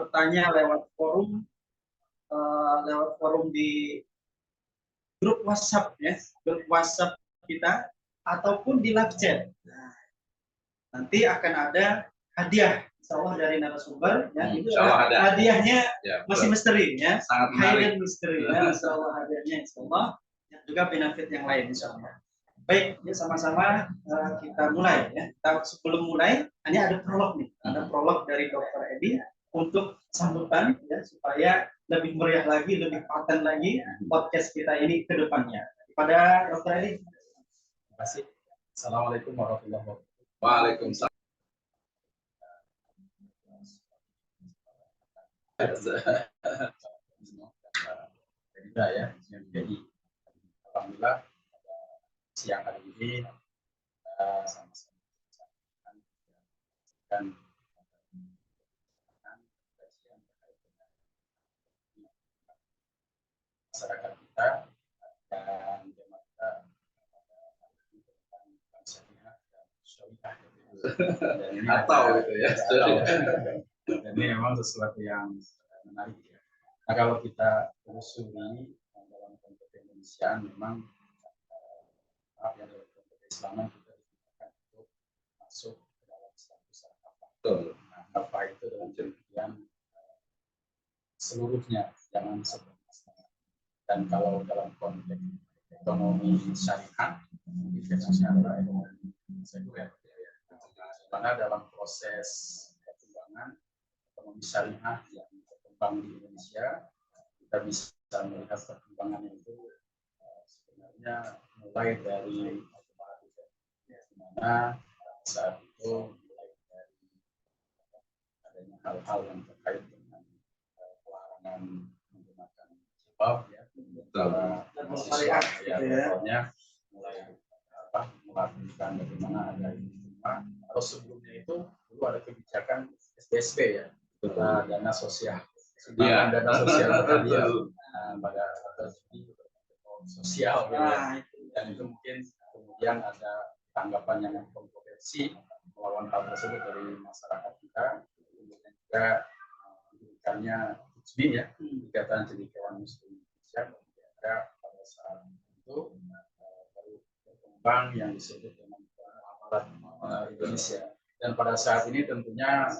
bertanya lewat forum di grup WhatsApp ya, grup WhatsApp kita ataupun di live chat. Nah, nanti akan ada hadiah, insya Allah dari narasumber. Ya, itu hadiahnya ya, masih misteri ya, sangat hidden misteri ya, insya Allah hadiahnya, insya Allah. Dan juga benefit yang lain, insya Allah. Baik, ya sama-sama kita mulai ya. Sebelum mulai, hanya ada prolog nih, ada prolog dari Dr. Edi untuk sambutan ya, supaya lebih meriah lagi, lebih paten lagi podcast kita ini ke depannya. Kepada Dr. Edi. Terima kasih. Assalamualaikum warahmatullahi wabarakatuh. Waalaikumsalam. Ya, jadi alhamdulillah siang hari ini sama-sama dan masyarakat kita dan jemaah kita atau gitu ya. Dan ini memang sesuatu yang menarik ya. Nah, kalau kita telusuri dalam konteks Indonesia memang dalam konteks Islam kita digunakan untuk masuk ke dalam status apa. Nah, apa itu dalam pengertian seluruhnya, jangan setengah. Dan kalau dalam konteks ekonomi syariah, khususnya adalah ekonomi sekuler. Karena dalam proses perkembangan ekonomi syariah yang berkembang di Indonesia, kita bisa melihat perkembangannya itu sebenarnya mulai dari di mana saat itu mulai dari adanya hal-hal yang terkait dengan pelarangan menggunakan jilbab ya, syariah ya, mulai melakukan bagaimana ada rumah. Atau sebelumnya itu dulu ada kebijakan SBSB ya, dana sosial, sumbangan dana sosial pada sosial ya. Dan itu mungkin kemudian ada tanggapan yang kontroversi melawan hal tersebut dari masyarakat kita, kemudian juga diberikannya IJMI ya, Ikatan Cendekiawan Muslim Indonesia, pada saat itu baru berkembang yang disebut dengan Indonesia. Dan pada saat ini tentunya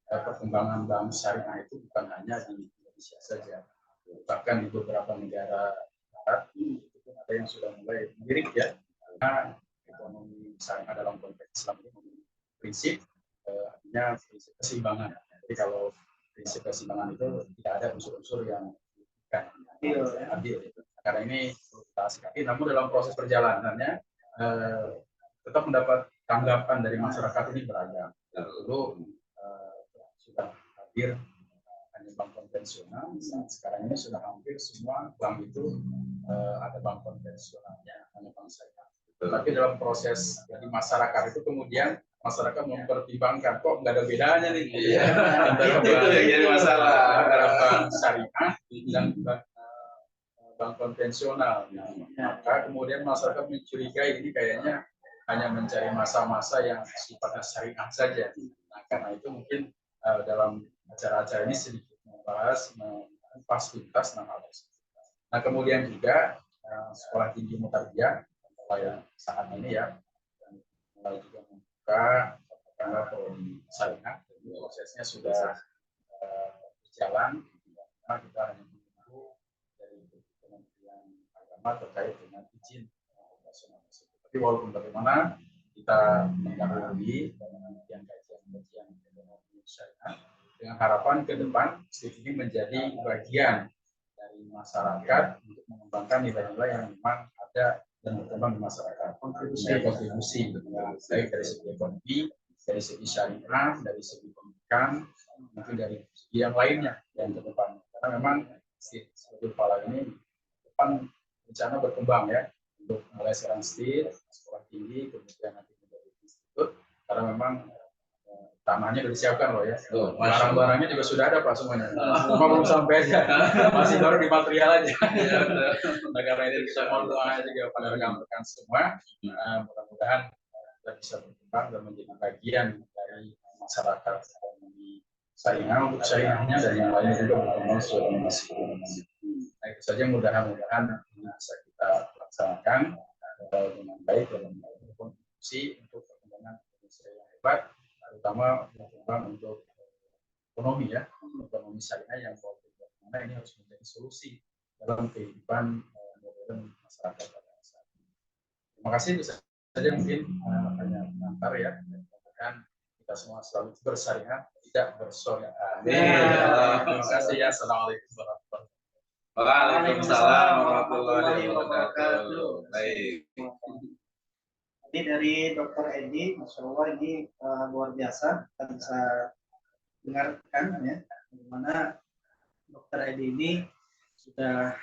perkembangan bank syariah itu bukan hanya di Indonesia saja, bahkan di beberapa negara barat itu pun ada yang sudah mulai melirik ya, karena ekonomi syariah dalam konteks Islam ini memiliki prinsip artinya prinsip keseimbangan. Jadi kalau prinsip keseimbangan itu tidak ada unsur-unsur yang adil. Karena ini perlu kita sikapi, namun dalam proses perjalanannya tetap mendapat tanggapan dari masyarakat ini beragam. Dulu sudah hadir hanya bank konvensional, sekarang ini sudah hampir semua bank itu ada bank konvensionalnya, hanya bank syariah. Tapi dalam proses dari masyarakat itu kemudian masyarakat mempertimbangkan kok nggak ada bedanya nih antara bank syariah dan bank konvensional. Maka kemudian masyarakat mencurigai ini kayaknya hanya mencari masa-masa yang sifatnya syariah saja. Nah, karena itu mungkin dalam acara-acara ini sedikit membahas fasilitas tentang hal tersebut. Nah, kemudian juga sekolah tinggi Mutarbiah mulai saat ini ya, dan mulai juga membuka karena prodi syariah, prosesnya sudah berjalan. Karena kita hanya menunggu dari Kementerian Agama terkait dengan izin operasional tersebut. Tapi walaupun bagaimana kita mendahului kajian ekonomi syariah dengan harapan ke depan ini menjadi bagian dari masyarakat untuk mengembangkan nilai-nilai yang memang ada dan berkembang di masyarakat. Kontribusi baik dari segi ekonomi, dari segi syariah, dari segi pendidikan, mungkin dari segi yang lainnya yang ke depan. Karena memang sebagai kepala ini depan rencana berkembang ya, untuk mulai sekarang sekolah tinggi, kemudian nanti menjadi institut, karena memang tanahnya sudah disiapkan loh ya, barang-barangnya juga sudah ada Pak semuanya, cuma belum sampai aja, masih baru di material aja. Nah, karena itu kita mohon doanya juga pada rekan-rekan semua, mudah-mudahan kita bisa berkembang dan menjadi bagian dari masyarakat ekonomi saingan untuk saingannya dan yang lainnya juga berkembang sesuai dengan risiko. Nah, itu saja mudah-mudahan bisa kita laksanakan dengan baik dalam berkontribusi untuk perkembangan Indonesia yang hebat, terutama berkembang untuk ekonomi ya, ekonomi syariah yang bagaimana ini harus menjadi solusi dalam kehidupan modern masyarakat pada saat ini. Terima kasih, itu saja mungkin hanya pengantar ya. Mudah-mudahan kita semua selalu bersyariah, tidak bersyariah. Terima kasih ya. Assalamualaikum warahmatullahi wabarakatuh. Waalaikumsalam warahmatullahi wabarakatuh. Baik. Ini dari Dr. Edi, Masya Allah ini luar biasa. Kita bisa dengarkan ya, bagaimana Dr. Edi ini sudah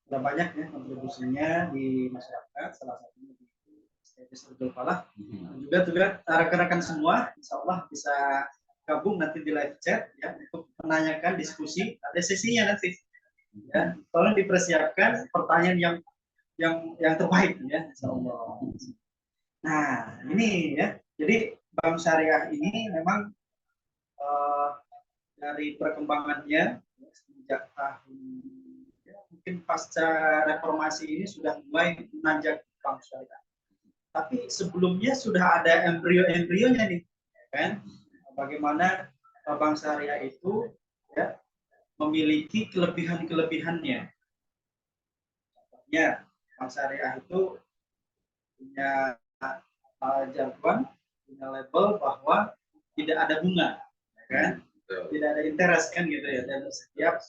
banyak ya kontribusinya di masyarakat, salah satunya di STP Serdul Falah. Juga rekan-rekan semua, insya Allah bisa gabung nanti di live chat ya untuk menanyakan diskusi. Ada sesinya nanti. Ya, tolong dipersiapkan pertanyaan yang terbaik ya, insya Allah. Nah, ini ya. Jadi Bank Syariah ini memang dari perkembangannya sejak tahun mungkin pasca reformasi ini sudah mulai menanjak Bank Syariah. Tapi sebelumnya sudah ada embrio-embrionya nih, kan? Bagaimana Bank Syariah itu ya memiliki kelebihan-kelebihannya. Contohnya Bank Syariah itu punya jargon, punya label bahwa tidak ada bunga, ya kan? Tidak ada interest kan gitu ya dalam setiap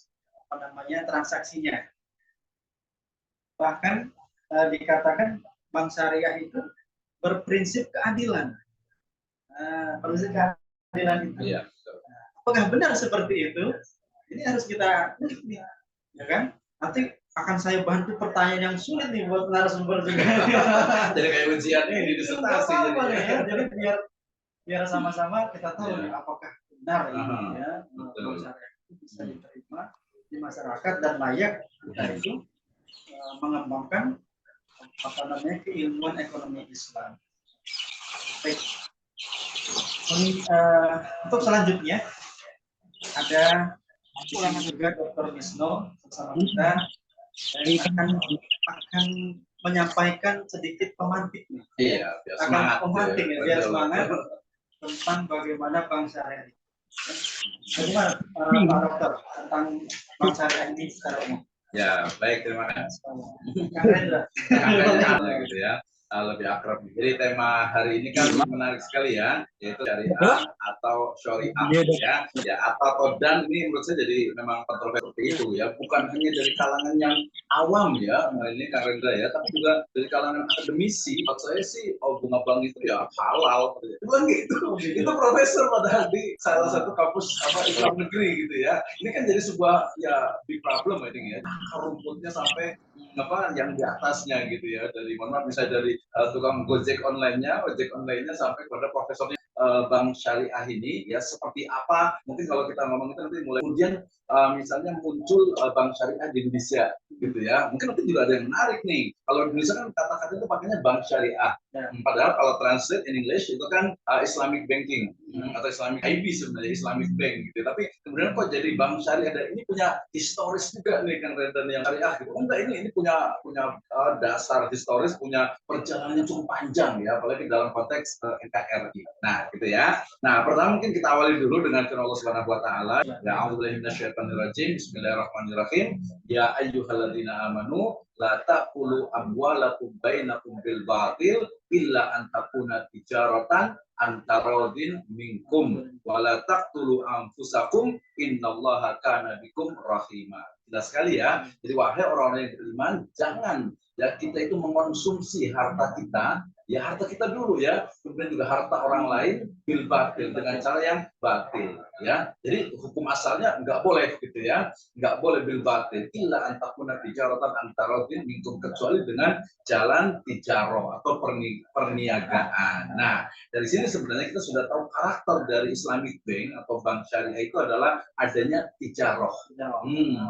transaksinya. Bahkan dikatakan Bank Syariah itu berprinsip keadilan. Prinsip keadilan itu. Iya. Apakah benar seperti itu? Ini harus kita ulik, ya kan? Nanti akan saya bantu pertanyaan yang sulit nih buat narasumber juga. Jadi kayak ujian ini disertasi ya. Jadi biar sama-sama kita tahu nih apakah benar ini ya Bank Syariah itu bisa diterima di masyarakat dan layak kita itu mengembangkan keilmuan ekonomi Islam. Baik. Untuk selanjutnya ada juga Dr. Misno bersama kita dan akan menyampaikan sedikit pemantik nih. Iya, biar semangat. Pemantik ya, biar semangat tentang bagaimana Bank Syariah. Bagaimana Pak Dokter tentang Bank Syariah ini secara umum? Ya, baik, terima kasih. Keren gitu ya. Lebih akrab. Jadi tema hari ini kan menarik sekali ya, yaitu syariah atau syariah ya atau dan ini menurut saya jadi memang kontroversi seperti itu ya, bukan hanya dari kalangan yang awam ya, ini Kang Rendra ya, tapi juga dari kalangan akademisi. Menurut saya sih bunga bank itu ya halal, bukan gitu. Itu profesor padahal di salah satu kampus Islam negeri gitu ya. Ini kan jadi sebuah ya big problem I think ya, rumputnya sampai yang di atasnya gitu ya, dari misalnya dari tukang ojek online-nya sampai kepada profesornya Bank Syariah ini ya seperti apa, mungkin kalau kita ngomong itu nanti mulai kemudian misalnya muncul Bank Syariah di Indonesia gitu ya, mungkin nanti juga ada yang menarik nih. Kalau di Indonesia kan kata-kata itu pakainya Bank Syariah padahal kalau translate in English itu kan Islamic Banking atau Islamic IB sebenarnya, Islamic Bank gitu, tapi kemudian kok jadi Bank Syariah, dan ini punya historis juga nih kan Reden yang syariah gitu. Enggak, ini punya dasar historis, punya perjalanan yang cukup panjang ya, apalagi dalam konteks NKRI. Nah, gitu ya. Nah, pertama mungkin kita awali dulu dengan firman Allah Subhanahu wa taala, ya a'udzubillahi minasyaitonirrajim, bismillahirrahmanirrahim, ya ayyuhalladzina amanu la taqulu amwalakum bainakum bil batil illa an takuna tijaratan antarodin minkum wala taqtulu anfusakum innallaha kana bikum rahima. Jelas sekali ya. Jadi wahai orang-orang yang beriman, jangan ya kita itu mengonsumsi harta kita dulu ya, kemudian juga harta orang lain bil batil, dengan cara yang batil ya. Jadi hukum asalnya nggak boleh gitu ya, nggak boleh bil batil illa antakuna tijaratan antarodin minkum, kecuali dengan jalan tijaroh atau perniagaan. Nah, dari sini sebenarnya kita sudah tahu karakter dari Islamic Bank atau Bank Syariah itu adalah adanya tijaroh,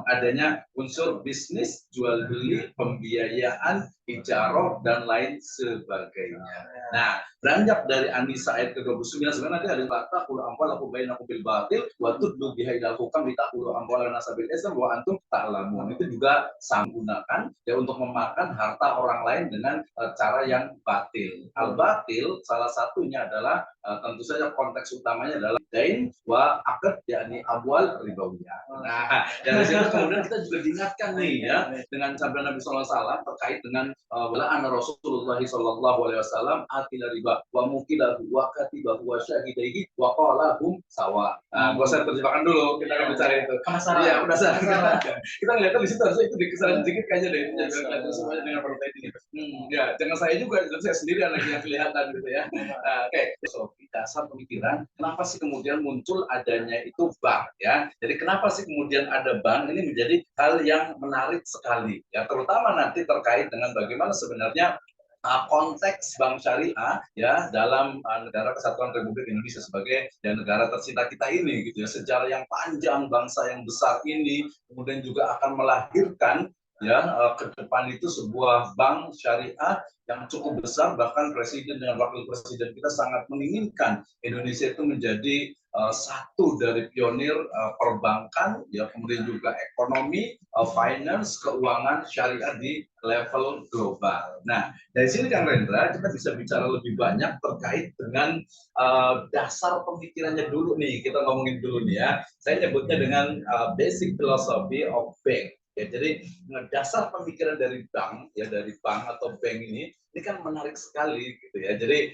adanya unsur bisnis, jual beli, pembiayaan ijarah, dan lain sebagainya. Nah, beranjak dari An-Nisa ayat ke-29 sebenarnya nanti ada kata qul amwalakum bainakum bil batil wa tudlu biha ilal hukam litaqulu amwalan nasabil islam wa antum ta'lamun. Itu juga sama gunakan ya untuk memakan harta orang lain dengan cara yang batil. Al-batil salah satunya adalah tentu saja konteks utamanya adalah dain wa akad, yakni amwal ribawiyah. Nah, dari situ kemudian kita juga diingatkan nih ya dengan sabda Nabi SAW terkait dengan wala anna Rasulullah SAW atila riba wa mukilahu wa katibahu wa syahidaihi wa qalahum sawa. Gua saya terjemahkan dulu, kita akan bicara itu. Iya, penasaran. Kita ngeliatnya di situ harusnya itu dikesaran sedikit kayaknya deh. Jangan semuanya dengan protein ini. Ya, jangan saya juga, saya sendirian lagi yang kelihatan gitu ya. Oke, filosofi dasar pemikiran, kenapa sih kemudian muncul adanya itu bank ya? Jadi kenapa sih kemudian ada bank? Ini menjadi hal yang menarik sekali ya, terutama nanti terkait dengan bagaimana sebenarnya konteks bank syariah ya dalam negara Kesatuan Republik Indonesia sebagai ya, negara tercinta kita ini gitu ya, sejarah yang panjang bangsa yang besar ini kemudian juga akan melahirkan ya ke depan itu sebuah bank syariah yang cukup besar, bahkan presiden dan wakil presiden kita sangat menginginkan Indonesia itu menjadi satu dari pionir perbankan ya, kemudian juga ekonomi, finance, keuangan syariah di level global. Nah, dari sini Kang Rendra kita bisa bicara lebih banyak terkait dengan dasar pemikirannya dulu nih. Kita ngomongin dulu nih ya. Saya nyebutnya dengan basic philosophy of bank. Ya, jadi dasar pemikiran dari bank ya, dari bank atau bank ini kan menarik sekali gitu ya. Jadi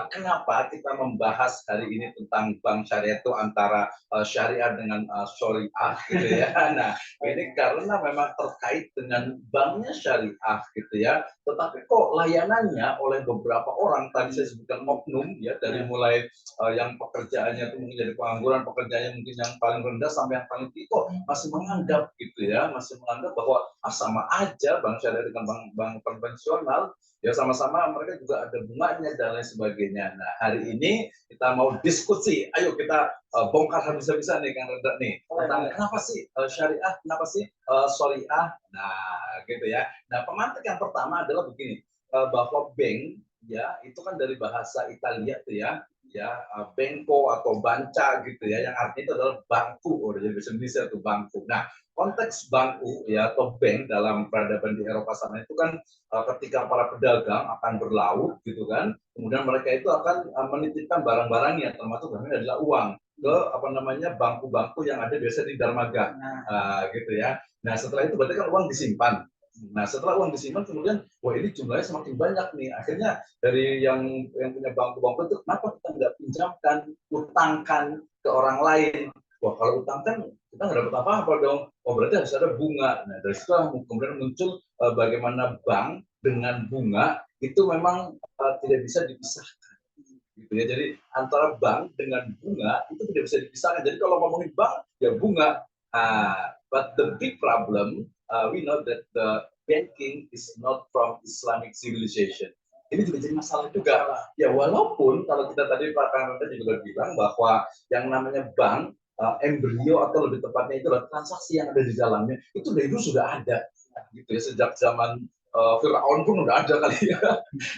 kenapa kita membahas hari ini tentang bank syariah itu antara syariah dengan syariah gitu ya. Nah, ini karena memang terkait dengan banknya syariah gitu ya. Tetapi kok layanannya oleh beberapa orang tadi saya sebutkan oknum ya, dari mulai yang pekerjaannya itu mungkin dari pengangguran, pekerjaannya mungkin yang paling rendah sampai yang paling tinggi, kok masih menganggap gitu ya, masih menganggap bahwa sama aja bank syariah dengan bank konvensional ya, sama-sama mereka juga ada bunganya dan lain sebagainya. Nah, hari ini kita mau diskusi, ayo kita bongkar habis-habisan nih Kang Rendra nih tentang kenapa sih syariah, kenapa sih syariah. Nah, gitu ya. Nah, pemantik yang pertama adalah begini, bahwa bank ya itu kan dari bahasa Italia tuh ya bengko atau banca gitu ya, yang artinya itu adalah bangku, jadi bahasa Indonesia itu bangku. Nah, konteks bangku ya atau bank dalam peradaban di Eropa sana itu kan ketika para pedagang akan berlaut gitu kan, kemudian mereka itu akan menitipkan barang-barangnya, termasuk barangnya adalah uang, ke apa namanya bangku-bangku yang ada biasa di dermaga, gitu ya. Nah, setelah itu berarti kan uang disimpan. Nah, setelah uang disimpan kemudian wah ini jumlahnya semakin banyak nih. Akhirnya dari yang punya bangku-bangku itu, kenapa kita nggak pinjamkan, utangkan ke orang lain? Wah, kalau utang kan kita nggak dapat apa-apa dong. Oh, berarti harus ada bunga. Nah, dari situ kemudian muncul bagaimana bank dengan bunga itu memang tidak bisa dipisahkan. Gitu ya. Jadi antara bank dengan bunga itu tidak bisa dipisahkan. Jadi kalau ngomongin bank ya bunga. But the big problem, we know that the banking is not from Islamic civilization. Ini juga jadi masalah juga. Ya walaupun kalau kita tadi Pak Kang juga bilang bahwa yang namanya bank, embrio atau lebih tepatnya itu adalah transaksi yang ada di dalamnya, itu dari dulu sudah ada. Gitu ya, sejak zaman Fir'aun pun udah ada kali ya,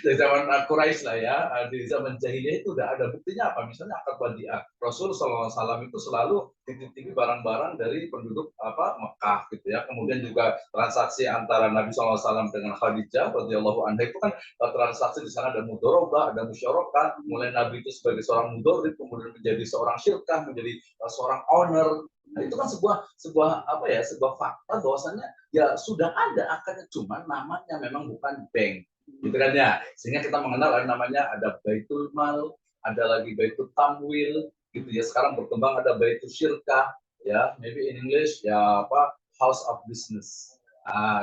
dari zaman Quraisy lah ya, di zaman jahiliyah itu udah ada. Buktinya apa? Misalnya akad wadiah, Rasul SAW itu selalu titip-titip barang-barang dari penduduk Mekah gitu ya. Kemudian juga transaksi antara Nabi SAW dengan Khadijah radhiyallahu anha itu kan transaksi di sana ada mudorobah, ada musyarakah. Mulai Nabi itu sebagai seorang mudorib, kemudian menjadi seorang syirkah, menjadi seorang owner. Nah, itu kan sebuah fakta bahwasannya ya sudah ada akadnya, cuma namanya memang bukan bank, gitu kan ya. Sehingga kita mengenal ada Baitul Mal, ada lagi Baitul Tamwil, gitu ya. Sekarang berkembang ada Baitul Syirkah, ya, maybe in English ya House of Business,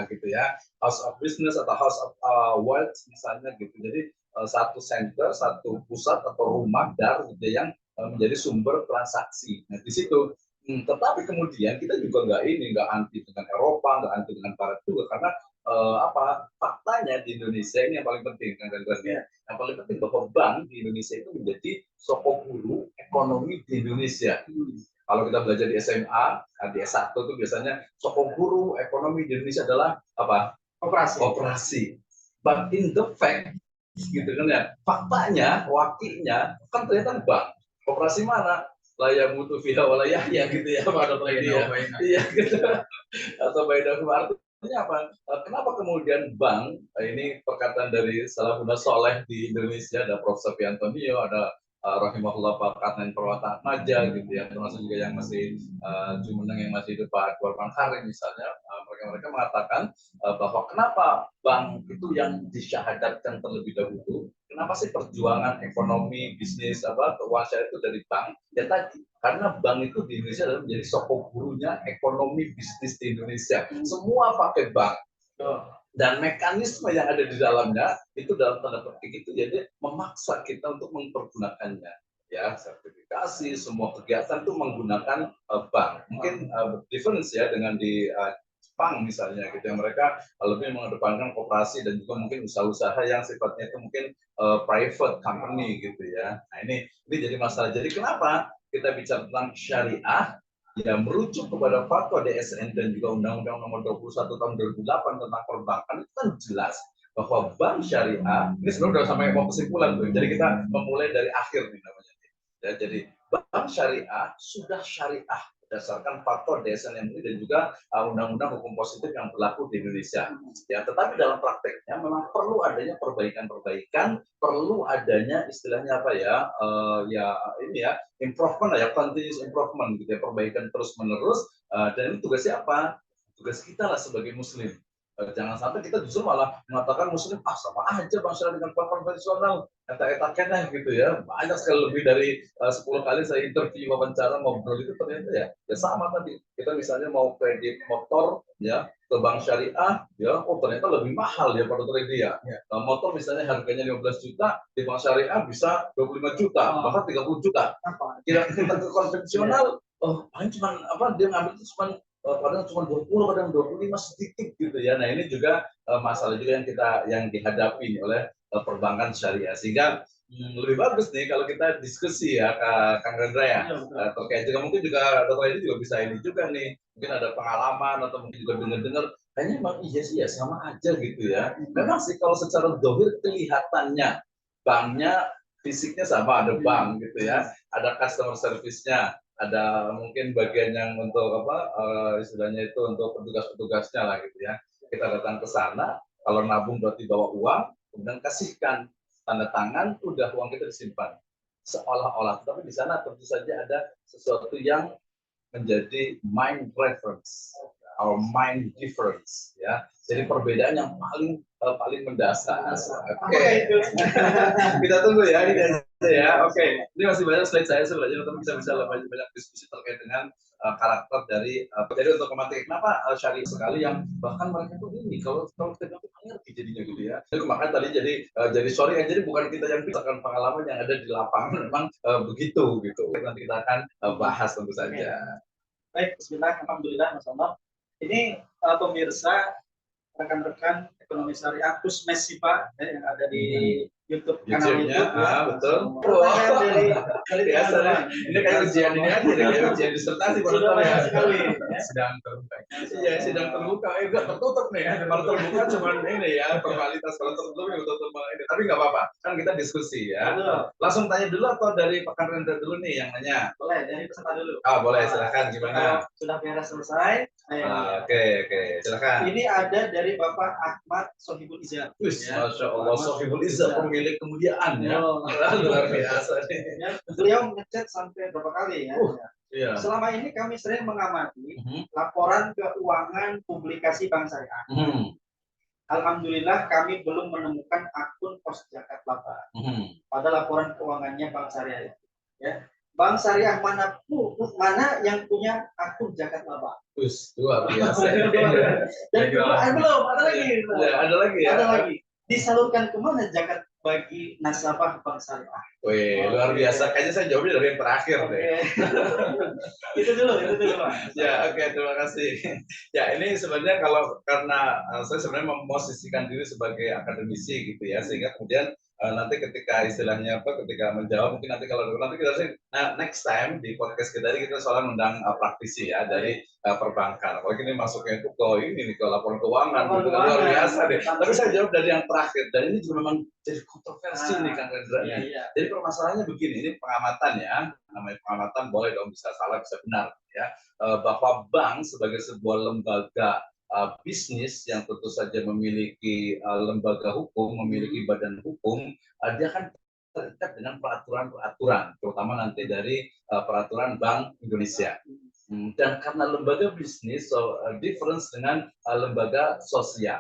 gitu ya, House of Business atau House of Wealth misalnya gitu. Jadi satu center, satu pusat atau rumah dar gitu yang menjadi sumber transaksi. Nah, di situ. Tetapi kemudian kita juga nggak anti dengan Eropa, nggak anti dengan Barat juga, karena faktanya di Indonesia ini yang paling penting kan, yang paling penting bahwa bank di Indonesia itu menjadi sokok guru ekonomi di Indonesia. Kalau kita belajar di SMA, di S1 itu biasanya sokok guru ekonomi di Indonesia adalah apa? Operasi. but in the fact, gitu kan ya, faktanya, wakinya, kan ternyata bank. Operasi mana? Layak mutu fiha walayahya gitu ya, pada dia. Iya gitu. Atau bainahu, artinya apa? Kenapa kemudian bank, ini perkataan dari Salafudin Soleh di Indonesia, ada Prof. Sofi Antonio, ada rahimahullah Pak Karnen Perwata Maja gitu ya, termasuk juga yang masih Jumeneng yang masih hidup Pak Akbar Manhari misalnya, mereka mengatakan bahwa kenapa bank itu yang disyahadatkan terlebih dahulu, kenapa sih perjuangan ekonomi, bisnis, keuangan syariah itu dari bank? Ya tadi, karena bank itu di Indonesia adalah menjadi sokok gurunya ekonomi bisnis di Indonesia. Semua pakai bank. Dan mekanisme yang ada di dalamnya itu dalam tanda petik itu jadi memaksa kita untuk mempergunakannya. Ya, sertifikasi, semua kegiatan itu menggunakan bank. Mungkin difference ya dengan di Jepang misalnya gitu, yang mereka lebih mengedepankan koperasi dan juga mungkin usaha-usaha yang sifatnya itu mungkin private company gitu ya. Nah ini jadi masalah. Jadi kenapa kita bicara tentang syariah? Ya merujuk kepada fatwa DSN dan juga Undang-Undang Nomor 21 Tahun 2008 tentang perbankan itu kan jelas bahwa bank syariah ini sebenarnya sudah sampai mau kesimpulan tuh. Jadi kita memulai dari akhir nih namanya. Ya, jadi bank syariah sudah syariah berdasarkan faktor DSN MUI dan juga undang-undang hukum positif yang berlaku di Indonesia. Ya, tetapi dalam prakteknya memang perlu adanya perbaikan-perbaikan, perlu adanya istilahnya apa ya, ya ini ya improvement ya, continuous improvement gitu ya, perbaikan terus-menerus. Dan ini tugasnya apa? Tugas kita lah sebagai Muslim. Jangan sampai kita justru malah mengatakan Muslim sama aja bang syariah dengan bank konvensional, etak-etaknya gitu ya. Banyak sekali, lebih dari 10 kali saya interview, wawancara, ngobrol itu ternyata ya sama tadi. Kita misalnya mau kredit motor ya ke bank syariah, ya ternyata lebih mahal ya pada kredit ya. Nah, motor misalnya harganya 15 juta, di bank syariah bisa 25 juta, bahkan 30 juta. Kita ke konvensional, paling cuma dia ngambil itu cuma kadang cuma 20, kadang 25, sedikit gitu ya. Nah ini juga masalah juga yang dihadapi oleh perbankan syariah, sehingga lebih bagus nih kalau kita diskusi ya Kang Rendra ya, terkait juga mungkin juga Dr. Edi juga bisa ini juga nih, mungkin ada pengalaman atau mungkin juga dengar-dengar kayaknya emang iya sih ya sama aja gitu ya. Memang sih kalau secara dohir kelihatannya banknya fisiknya sama, ada bank gitu ya, ada customer service-nya, ada mungkin bagian yang untuk istilahnya itu untuk petugas-petugasnya lah gitu ya. Kita datang ke sana, kalau nabung berarti bawa uang, kemudian kasihkan tanda tangan, udah uang kita disimpan seolah-olah. Tapi di sana tentu saja ada sesuatu yang menjadi mind reference, our mind difference ya. Jadi perbedaan yang paling mendasar. Oke. Kita tunggu ya ini aja ya. Oke. Ini masih banyak slide saya sebenarnya, teman bisa banyak diskusi terkait dengan karakter dari jadi untuk kematian kenapa syariah sekali yang bahkan mereka tuh ini kalau kita ngerti jadinya gitu ya. Jadi makanya tadi jadi sorry ya, jadi bukan kita yang pisahkan pengalaman yang ada di lapangan, memang begitu gitu. Nanti kita akan bahas tentu saja. Baik, bismillah, alhamdulillah, Mas Omar. Ini pemirsa, rekan-rekan ekonomi syariah Kusmes Sipa yang ada di YouTube kanal YouTube ya. Betul. Dari biasa. Ini kayak ujian ini aja, kayak ujian disertasi sudah banyak sekali. Sedang terbuka. Iya, sedang terbuka. Enggak tertutup nih. Kalau terbuka cuma ini ya formalitas, kalau tertutup ya betul-betul ini. Tapi nggak apa-apa, kan kita diskusi ya. Langsung tanya dulu atau dari Pekan Rendra dulu nih yang nanya? Boleh, dari peserta dulu. Boleh, silakan gimana? Sudah beres selesai. Oke, silakan. Ini ada dari Bapak Ahmad Sohibul Izzah. Masya Allah, Sohibul Izzah, pemilik kemuliaan ya. Luar biasa nih. Beliau ngechat sampai berapa kali ya? Iya. Selama ini kami sering mengamati laporan keuangan publikasi Bank Syariah. Alhamdulillah kami belum menemukan akun pos zakat laba pada laporan keuangannya Bank Syariah. Ya. Bank Syariah mana yang punya akun zakat laba? Luar biasa. Dan belum ada lagi. Ada lagi ya. Ada lagi. Disalurkan kemana zakat bagi nasabah Bank Syariah? Wih, luar biasa. Kayaknya saya jawabnya dari yang terakhir deh. Itu dulu. Ya, oke, terima kasih. Ya, ini sebenarnya karena saya sebenarnya memposisikan diri sebagai akademisi gitu ya, sehingga kemudian nanti ketika istilahnya apa, ketika menjawab mungkin nanti kalau nanti kita sih next time di podcast kita ini kita soalnya undang praktisi ya dari perbankan. Kalau ini masuknya itu ke ini nih ke laporan keuangan, gitu, luar biasa deh. Tapi saya jawab dari yang terakhir dan ini juga memang jadi kontroversi nih Kang Rendra. Jadi permasalahannya begini, ini pengamatan ya, namanya pengamatan boleh dong bisa salah bisa benar ya, bahwa bank sebagai sebuah lembaga bisnis yang tentu saja memiliki lembaga hukum, memiliki badan hukum, dia akan terikat dengan peraturan-peraturan, terutama nanti dari peraturan Bank Indonesia. Dan karena lembaga bisnis, so difference dengan lembaga sosial.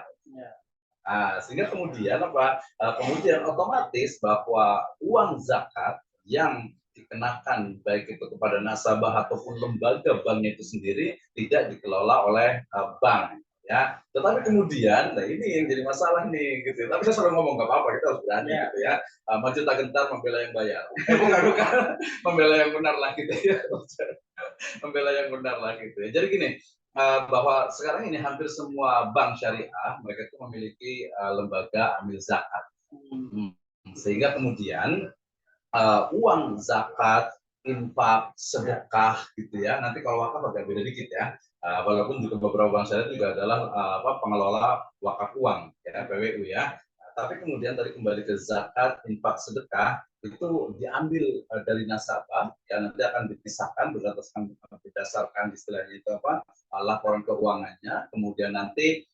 Sehingga kemudian apa? Kemudian otomatis bahwa uang zakat yang dikenakan baik itu kepada nasabah ataupun lembaga banknya itu sendiri tidak dikelola oleh bank ya, tetapi kemudian nah ini yang jadi masalah nih gitu. Tapi saya selalu ngomong nggak apa-apa, kita harus berani gitu ya, maju tak gentar membela yang bayar, bukan membela yang benar lah gitu ya, membela yang benar lah gitu ya. Jadi gini, bahwa sekarang ini hampir semua bank syariah mereka itu memiliki lembaga amil zakat, sehingga kemudian uang zakat, infak, sedekah gitu ya. Nanti kalau wakaf agak beda dikit ya. Walaupun juga beberapa bank syariah juga adalah pengelola wakaf uang ya, PWU ya. Tapi kemudian tadi kembali ke zakat, infak, sedekah itu diambil dari nasabah ya, nanti akan dipisahkan berdasarkan istilahnya itu apa, laporan keuangannya, kemudian nanti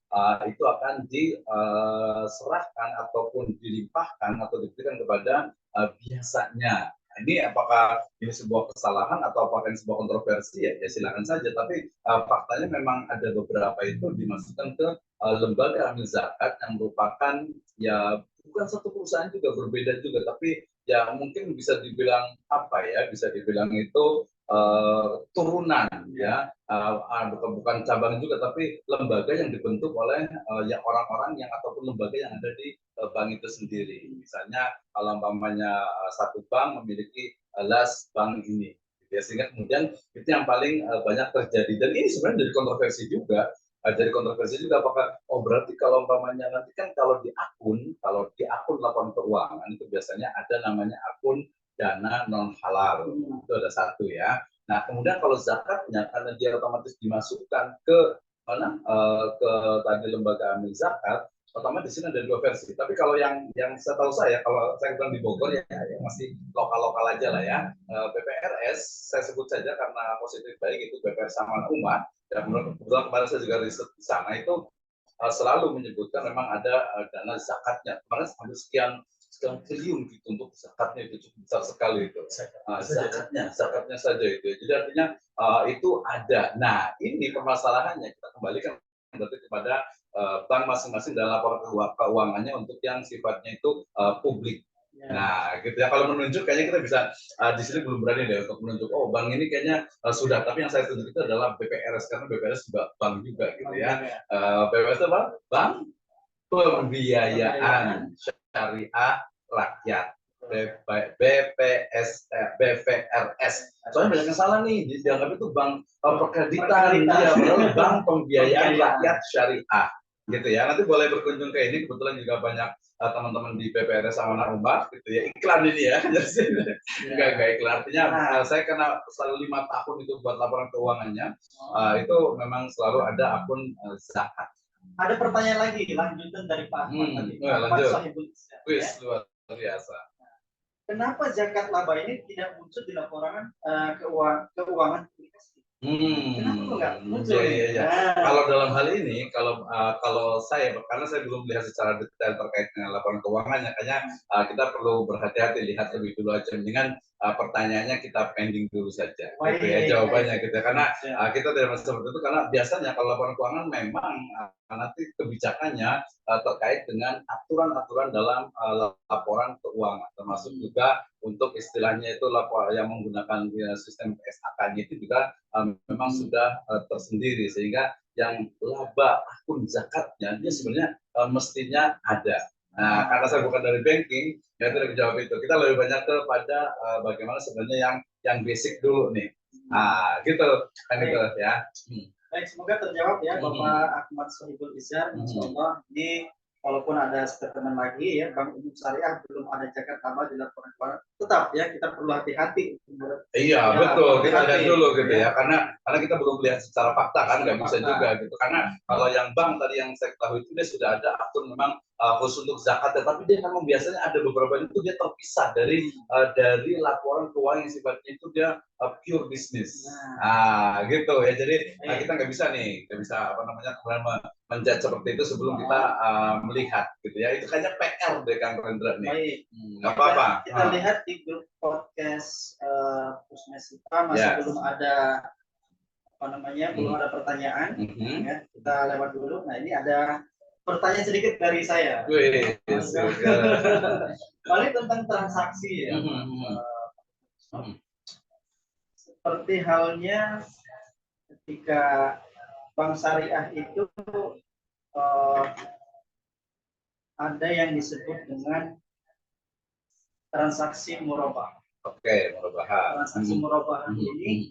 itu akan diserahkan ataupun dilimpahkan atau diberikan kepada biasanya. Ini apakah ini sebuah kesalahan atau apakah ini sebuah kontroversi ya silakan saja, tapi faktanya memang ada beberapa itu dimasukkan ke lembaga amil zakat yang merupakan ya bukan satu perusahaan juga, berbeda juga, tapi ya mungkin bisa dibilang apa ya, bisa dibilang itu turunan ya, bukan cabang juga, tapi lembaga yang dibentuk oleh yang orang-orang yang ataupun lembaga yang ada di bank itu sendiri. Misalnya kalau umpamanya satu bank memiliki las bank ini, ya, sehingga kemudian itu yang paling banyak terjadi. Dan ini sebenarnya jadi kontroversi juga. Jadi kontroversi juga apakah berarti kalau umpamanya nanti kan kalau di akun laporan keuangan itu biasanya ada namanya akun dana non halal, itu ada satu ya. Nah kemudian kalau zakatnya karena dia otomatis dimasukkan ke mana, ke tadi lembaga amil zakat, otomatis di sini ada dua versi. Tapi kalau yang setahu saya, kalau saya bilang di Bogor ya, yang masih lokal aja lah ya, BPRS saya sebut saja karena positif baik itu BPRS sama Umat. Dan kebetulan kemarin saya juga riset di sana itu selalu menyebutkan memang ada dana zakatnya. Kemarin hampir sekian triliun gitu untuk zakatnya, itu cukup besar sekali itu. Zakatnya saja itu. Jadi artinya itu ada. Nah ini permasalahannya kita kembalikan berarti kepada bank masing-masing dalam laporan keuangannya untuk yang sifatnya itu publik. Nah, gitu ya. Kalau menunjuk kayaknya kita bisa di sini belum berani deh untuk menunjuk. Oh, bank ini kayaknya sudah. Tapi yang saya tunjuk itu adalah BPRS karena BPRS juga bank juga, gitu ya. BPRS itu apa? Bank Pembiayaan Syariah Rakyat. BVRS. Soalnya banyak yang salah nih, dianggap itu bank perkreditan, ya, bank pembiayaan rakyat syariah, gitu ya. Nanti boleh berkunjung ke ini, kebetulan juga banyak teman-teman di BPRS sama Umat, gitu ya. Iklan ini ya, enggak iklan. Artinya saya karena selalu 5 tahun itu buat laporan keuangannya, itu memang selalu ada akun zakat. Ada pertanyaan lagi, lanjutan dari Pak Ahmad tadi. Lanjut. Wis, luar biasa. Kenapa zakat laba ini tidak muncul di laporan keuangan aplikasi? Kenapa nggak muncul? Kalau dalam hal ini, kalau saya, karena saya belum melihat secara detail terkait dengan laporan keuangannya, kayaknya kita perlu berhati-hati, lihat lebih dulu aja. Dengan pertanyaannya kita pending dulu saja, gitu ya, jawabannya gitu. Karena kita tidak bisa seperti itu, karena biasanya kalau laporan keuangan memang nanti kebijakannya terkait dengan aturan-aturan dalam laporan keuangan, termasuk juga untuk istilahnya itu yang menggunakan sistem SAK-nya itu juga memang sudah tersendiri, sehingga yang laba akun zakatnya dia sebenarnya mestinya ada. Nah, karena saya bukan dari banking, ya tidak menjawab itu. Kita lebih banyak kepada bagaimana sebenarnya yang basic dulu nih. Gitu kan itu ya. Baik, semoga terjawab ya Bapak Ahmad Sohibul Izar. Insyaallah ini walaupun ada statement lagi ya, Bank Umum Syariah belum ada zakat tambah di laporan keuangan, tetap ya kita perlu hati-hati. Iya, Ya, betul. Kita lihat hati-hati. dulu gitu Ya. ya, karena kita belum lihat secara fakta kan, nggak bisa Fakta. juga gitu. Karena kalau yang bank tadi yang saya ketahui itu dia sudah ada akun memang khusus untuk zakat, tapi dia memang biasanya ada beberapa itu dia terpisah dari laporan keuangan yang sifatnya itu dia pure bisnis. Nah, gitu ya. Jadi kita nggak bisa apa namanya kemudian menjudge seperti itu sebelum kita melihat gitu ya. Itu kayaknya PR deh Kang Rendra nih. Baik. Nggak apa-apa. Kita lihat di grup podcast Pusmesipa masih belum ada belum ada pertanyaan. Ya, kita lewat dulu. Nah, ini ada pertanyaan sedikit dari saya. Paling tentang transaksi ya. Seperti halnya ketika bank syariah itu ada yang disebut dengan transaksi murabah. Oke, murabah. Transaksi murabah ini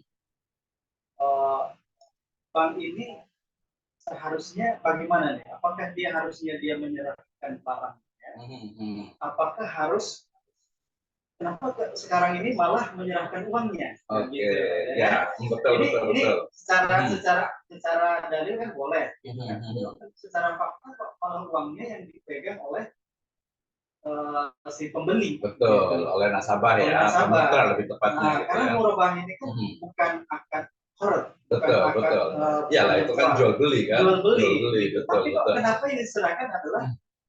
bank ini seharusnya bagaimana nih? Apakah harusnya dia menyerahkan barangnya? Apakah harus kenapa sekarang ini malah menyerahkan uangnya? Oke, gitu, ya, betul. Ini secara dalil kan boleh. Secara fakta malah uangnya yang dipegang oleh si pembeli. Betul, gitu. Oleh nasabah ya, mitra lebih tepatnya. Karena murabah ini kan bukan akad horor. Betul. Iyalah itu kan jual beli kan. Jual beli. Betul. Tapi kok kenapa yang diserahkan adalah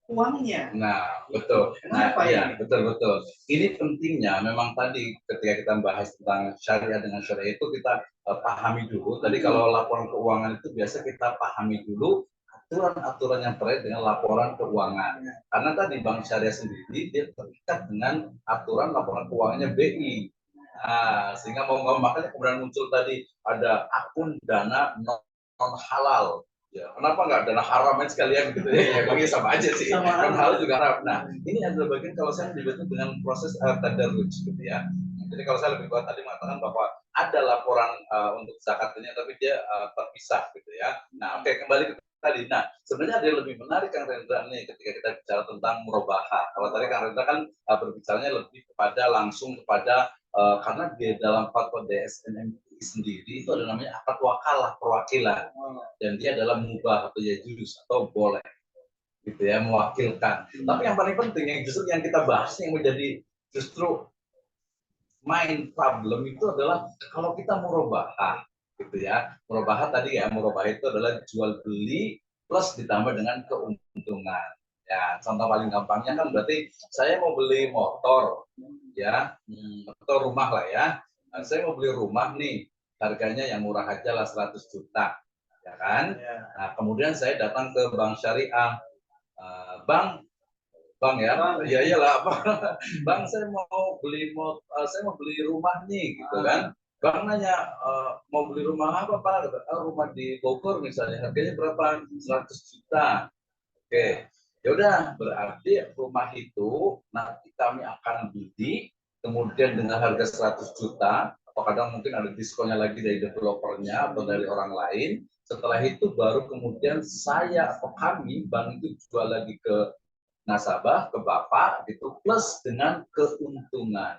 uangnya? Nah, betul. Kenapa ya, betul. Ini pentingnya memang tadi ketika kita bahas tentang syariah dengan syariah itu kita pahami dulu. Tadi kalau laporan keuangan itu biasa kita pahami dulu aturan-aturan yang terkait dengan laporan keuangan. Karena tadi Bank Syariah sendiri dia terikat dengan aturan laporan keuangannya BI. Nah, sehingga makanya kemudian muncul tadi ada akun dana non halal. Ya, kenapa nggak dana haram aja sekalian gitu ya? Bagi sama aja sih. Non halal juga haram. Nah, ini adalah bagian kalau saya menyebutnya dengan proses tadarruj gitu ya. Jadi kalau saya lebih kuat tadi mengatakan bahwa ada laporan untuk zakatnya, tapi dia terpisah gitu ya. Nah, oke, kembali ke tadi. Nah, sebenarnya ada yang lebih menarik Kang Rendra nih ketika kita bicara tentang murabaha. Kalau tadi Kang Rendra kan berbicaranya lebih langsung kepada karena di dalam fatwa DSN MUI sendiri itu ada namanya akad wakalah perwakilan dan dia adalah mubah atau yajuz atau boleh gitu ya mewakilkan. Tapi yang paling penting yang justru yang kita bahas yang menjadi justru main problem itu adalah kalau kita murabahah gitu ya. Murabahah tadi ya, murabahah itu adalah jual beli plus ditambah dengan keuntungan. Ya, contoh paling gampangnya kan berarti saya mau beli motor ya, atau rumah lah ya. Nah, saya mau beli rumah nih, harganya yang murah aja lah 100 juta. Ya kan? Nah, kemudian saya datang ke bank syariah. Bang ya, ya iyalah Bang saya mau beli rumah nih gitu kan. Bang nanya mau beli rumah apa Pak? Rumah di Bogor misalnya harganya berapa? 100 juta. Oke. Ya udah berarti rumah itu nanti kami akan bidik kemudian dengan harga 100 juta atau kadang mungkin ada diskonnya lagi dari developernya atau dari orang lain. Setelah itu baru kemudian saya atau kami bank itu jual lagi ke nasabah ke bapak gitu plus dengan keuntungan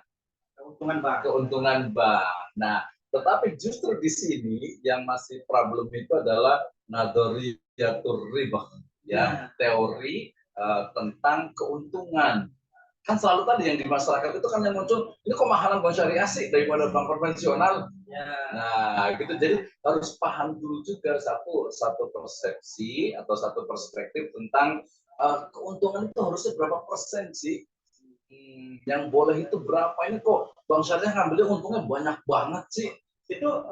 bank. Nah, tetapi justru di sini yang masih problem itu adalah nadhariyatur riba ya, teori tentang keuntungan. Kan selalu tadi yang di masyarakat itu kan yang muncul ini kok mahalan bank syariah sih daripada bank konvensional. Nah, gitu. Jadi harus paham dulu juga satu persepsi atau satu perspektif tentang keuntungan itu harusnya berapa persen sih? Yang boleh itu berapa? Ini kok bank syariah ngambilnya untungnya banyak banget sih. Itu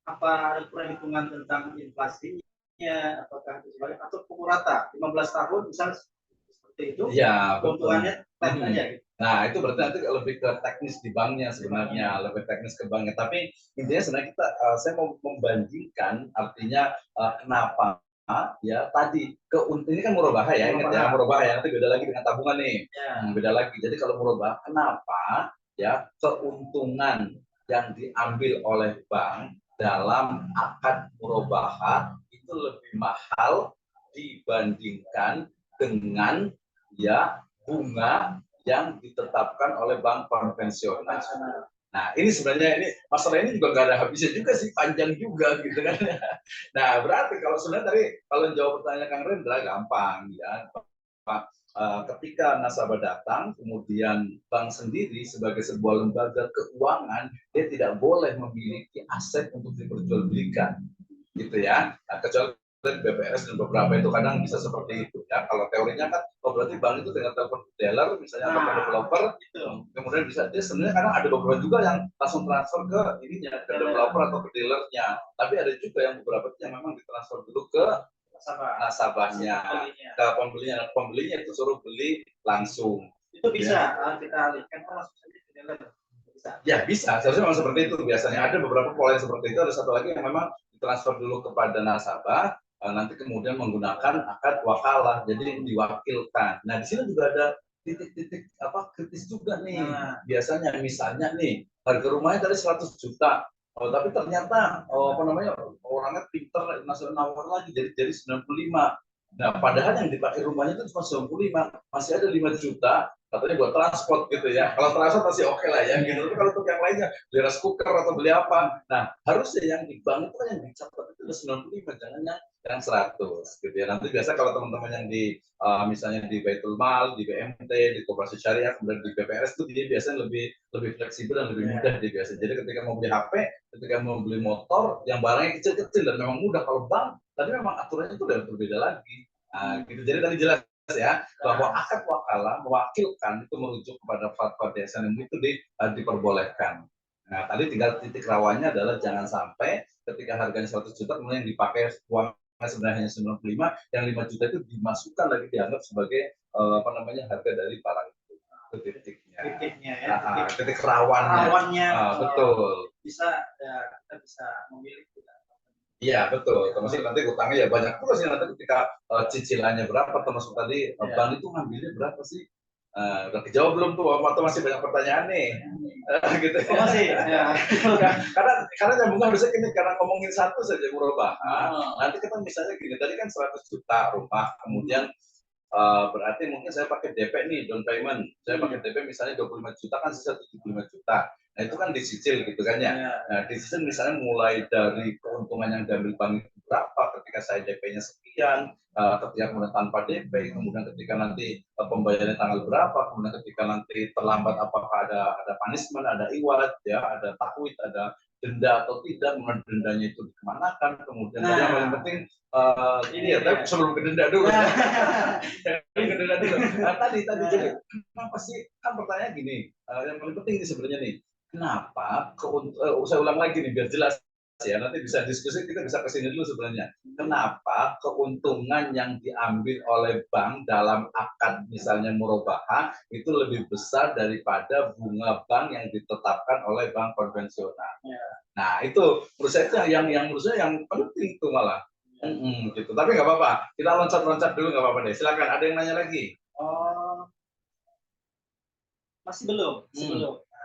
apa ada perhitungan tentang inflasinya apakah atau pukul rata 15 tahun misalnya seperti itu? Ya, keuntungannya flat aja gitu. Nah, itu berarti nanti lebih ke teknis di banknya sebenarnya, lebih teknis ke banknya. Tapi intinya sebenarnya saya mau membandingkan artinya kenapa ya tadi ini kan murabahah ya, ingat ya murabahah ya, nanti beda lagi dengan tabungan nih, beda lagi. Jadi kalau murabahah kenapa ya keuntungan yang diambil oleh bank dalam akad murabahah itu lebih mahal dibandingkan dengan ya bunga yang ditetapkan oleh bank konvensional. Nah, ini sebenarnya masalah ini juga nggak ada habisnya juga sih, panjang juga gitu kan. Nah, berarti kalau sebenarnya tadi kalau jawab pertanyaan Kang Rendra gampang ya. Ketika nasabah datang, kemudian bank sendiri sebagai sebuah lembaga keuangan, dia tidak boleh memiliki aset untuk diperjualbelikan, gitu ya. Nah, kecuali BPS dan beberapa itu kadang bisa seperti itu ya. Kalau teorinya kan, oh berarti bank itu dengan telepon dealer misalnya atau developer, kemudian bisa dia sebenarnya kadang ada beberapa juga yang langsung transfer ke ininya, ke developer atau ke dealernya. Tapi ada juga yang beberapa yang memang ditransfer dulu ke nasabahnya, ke pembelinya itu suruh beli langsung. Itu bisa kita alihkan langsung saja ke dealer. Ya bisa, seharusnya memang seperti itu biasanya. Ada beberapa pola yang seperti itu, ada satu lagi yang memang ditransfer dulu kepada nasabah, nanti kemudian menggunakan akad wakalah, jadi diwakilkan. Nah di sini juga ada titik-titik kritis juga nih. Biasanya misalnya nih harga rumahnya tadi 100 juta, tapi ternyata orangnya pinter masuk nawar lagi jadi 95. Nah padahal yang dipakai rumahnya itu cuma 95, masih ada 5 juta katanya buat transport gitu ya. Kalau transport masih oke lah ya gitu. Tapi kalau untuk yang lainnya beli rice cooker atau beli apa, nah harusnya yang di bank itu yang dicatat itu udah 95, jangan yang 100 gitu ya. Nanti biasa kalau teman-teman yang di misalnya di Baitul Mal, di BMT, di Koperasi Syariah, kemudian di BPRS itu dia biasanya lebih fleksibel dan lebih mudah dia biasa. Jadi ketika mau beli HP, ketika mau beli motor, yang barangnya kecil-kecil dan memang mudah. Kalau bank, tadi memang aturannya itu udah berbeda lagi. Gitu. Jadi tadi jelas ya bahwa akad wakalah mewakilkan itu merujuk kepada fatwa DSN itu diperbolehkan. Nah tadi tinggal titik rawannya adalah jangan sampai ketika harganya 100 juta kemudian yang dipakai uangnya sebenarnya hanya 95, yang 5 juta itu dimasukkan lagi dianggap sebagai harga dari barang itu. Itu titiknya ya. Titik rawannya. Betul. Bisa kita bisa memilih. Iya betul, termasuk nanti utangnya ya banyak terus ya nanti ketika cicilannya berapa, termasuk tadi bank itu ngambilnya berapa sih? Udah kejawab belum tuh? Atau masih banyak pertanyaan nih? Gitu ya. Masih. Ya. karena nyambung harusnya gini, karena ngomongin satu saja murabah. Nanti kita misalnya gini, tadi kan 100 juta rumah, kemudian berarti mungkin saya pakai DP nih, down payment. Saya pakai DP misalnya 25 juta kan sisa 75 juta. Nah itu kan dicicil gitu kan ya. Nah dicicil misalnya mulai dari keuntungan yang diambil bank itu berapa ketika saya DP-nya sekian, ketika kemudian tanpa DP, kemudian ketika nanti pembayarannya tanggal berapa, kemudian ketika nanti terlambat apakah ada punishment, ada iwat, ya, ada takwid, ada denda atau tidak, kemudian dendanya itu dikemanakan, kemudian yang paling penting ini ya, tapi sebelum ke denda dulu ya. Ke denda dulu. Nah, tadi jadi kenapa sih, kan pertanyaan gini, yang paling penting ini sebenarnya nih, kenapa saya ulang lagi nih biar jelas ya, nanti bisa diskusi, kita bisa kesini dulu sebenarnya. Kenapa keuntungan yang diambil oleh bank dalam akad misalnya murabahah itu lebih besar daripada bunga bank yang ditetapkan oleh bank konvensional? Nah itu menurut saya yang menurut saya yang penting itu malah. Gitu. Tapi nggak apa-apa, kita loncat-loncat dulu nggak apa-apa deh. Silakan, ada yang nanya lagi? Masih belum.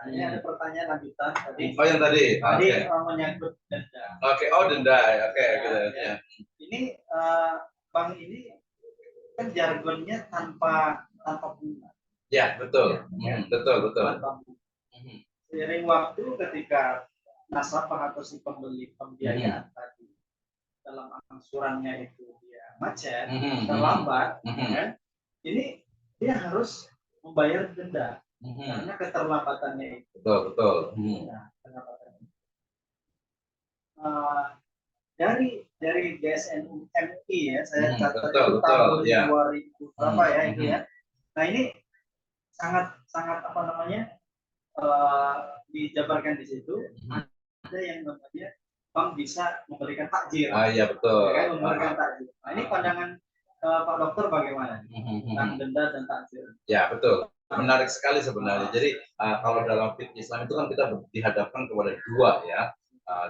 Ini ada pertanyaan lanjutan tadi. Oh yang tadi. Tadi menyangkut denda. Oke, oh denda. Oke, gitu. Ya. Ini bank ini kan jargonnya tanpa bunga. Ya, betul. Betul. Tanpa bunga. Seiring waktu ketika nasabah atau si pembeli pembiayaan tadi dalam angsurannya itu dia macet, terlambat, kan? Ini dia harus membayar denda. Karena keterlambatannya itu. Betul. Nah, dari DSN MI ya, saya catat itu tahun 2000 berapa ya itu ya. Nah ini sangat dijabarkan di situ. Ada yang namanya bank bisa memberikan takjil. Iya betul. Ya, memberikan takjil. Nah ini pandangan Pak Dokter bagaimana tentang denda dan takjil? Ya betul. Menarik sekali sebenarnya. Jadi kalau dalam fikih Islam itu kan kita dihadapkan kepada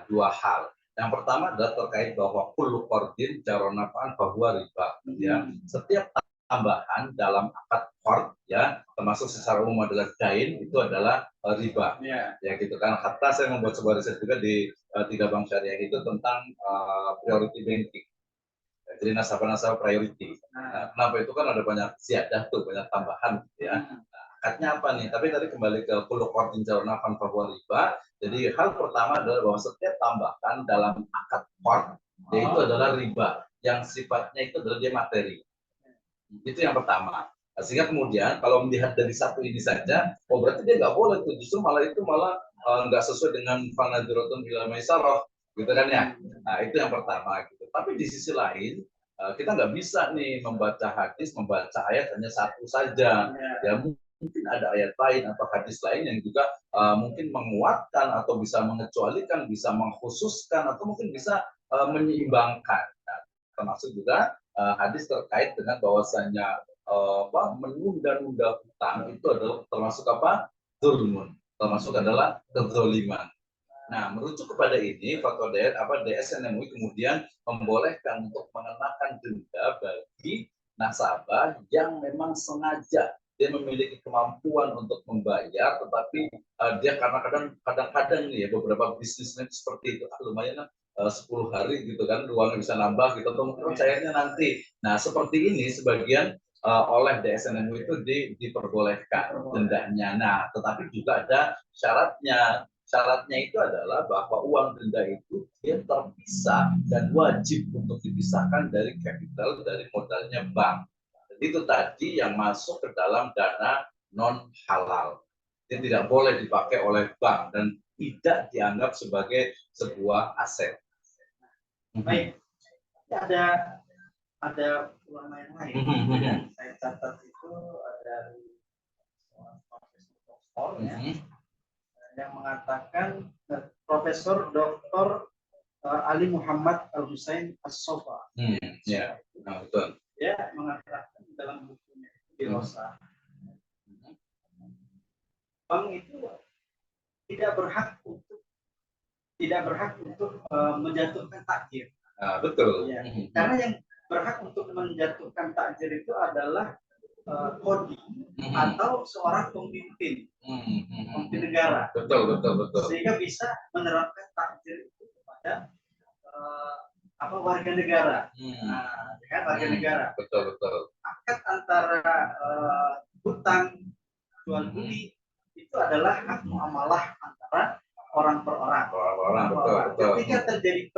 dua hal. Yang pertama adalah terkait bahwa kullu qardin jaronafan bahwa riba. Ya, setiap tambahan dalam akad qard ya, termasuk secara umum adalah dain, itu adalah riba. Ya gitu kan. Hatta saya membuat sebuah riset juga di 3 bank syariah itu tentang priority banking. Jadi nasabah-nasabah priority. Nah, kenapa itu kan ada banyak ziyadah tuh, banyak tambahan gitu ya. Nah, akadnya apa nih? Tapi tadi kembali ke kullu qardin jarna fan fahuwa riba. Jadi hal pertama adalah bahwa setiap tambahan dalam akad qard yaitu adalah riba yang sifatnya itu adalah dia materi. Itu yang pertama. Nah, sehingga kemudian kalau melihat dari satu ini saja, oh berarti dia nggak boleh tuh, justru malah nggak sesuai dengan fanadrotun ila maisarah, gitu kan ya. Nah itu yang pertama gitu. Tapi di sisi lain kita nggak bisa nih membaca hadis, membaca ayat hanya satu saja. Ya mungkin ada ayat lain atau hadis lain yang juga mungkin menguatkan atau bisa mengecualikan, bisa mengkhususkan atau mungkin bisa menyeimbangkan. Nah, termasuk juga hadis terkait dengan bahwasanya menunda-nunda hutang itu adalah termasuk apa? Zulmun, termasuk adalah kezaliman. Nah, merujuk kepada ini, fatwa DSN MUI kemudian membolehkan untuk mengenakan denda bagi nasabah yang memang sengaja dia memiliki kemampuan untuk membayar, tetapi dia karena kadang-kadang nih ya beberapa bisnisnya seperti itu, lumayan 10 hari gitu kan, uangnya bisa nambah gitu, atau mungkin cairnya nanti. Nah, seperti ini sebagian oleh DSN MUI itu diperbolehkan dendanya. Nah, tetapi juga ada syaratnya. Syaratnya itu adalah bahwa uang denda itu dia terpisah dan wajib untuk dipisahkan dari kapital, dari modalnya bank. Jadi itu tadi yang masuk ke dalam dana non halal. Dia tidak boleh dipakai oleh bank dan tidak dianggap sebagai sebuah aset. Baik, ada ulama yang lain yang saya catat itu dari profesor ya, yang mengatakan Profesor Dr. Ali Muhammad Al Husain As-Sofa. Ya, betul. Dia mengatakan dalam bukunya Birosa, bank itu tidak berhak untuk menjatuhkan takjir. Betul. Ya, karena yang berhak untuk menjatuhkan takjir itu adalah kodi atau seorang pemimpin negara. Betul. Sehingga bisa menerapkan takjir itu kepada warga negara. Nah, kan warga negara. Betul. Akad antara hutang jual beli itu adalah hak muamalah antara orang per orang. Betul. Ketika terjadi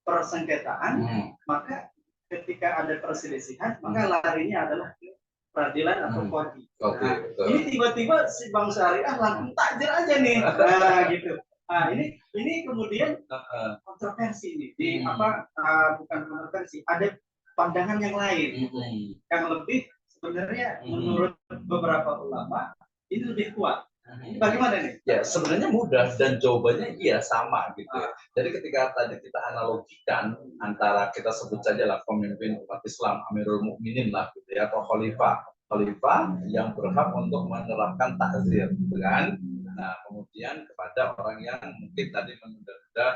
persengketaan, maka ketika ada perselisihan, maka larinya adalah peradilan atau kodi. Nah, ini tiba-tiba si bank syariah langsung takjir aja nih. Nah, gitu. Nah, ini kemudian kontroversi nih. Bukan kontroversi, ada pandangan yang lain yang lebih sebenarnya menurut beberapa ulama ini lebih kuat. Bagaimana nih? Ya, sebenarnya mudah dan jawabannya iya sama gitu ya. Jadi ketika tadi kita analogikan antara kita sebut saja lah pemimpin umat Islam, Amirul Mukminin lah gitu ya, atau khalifah yang berhak untuk menerapkan takzir, gitu kan? Nah, kemudian kepada orang yang mungkin tadi menunda-nunda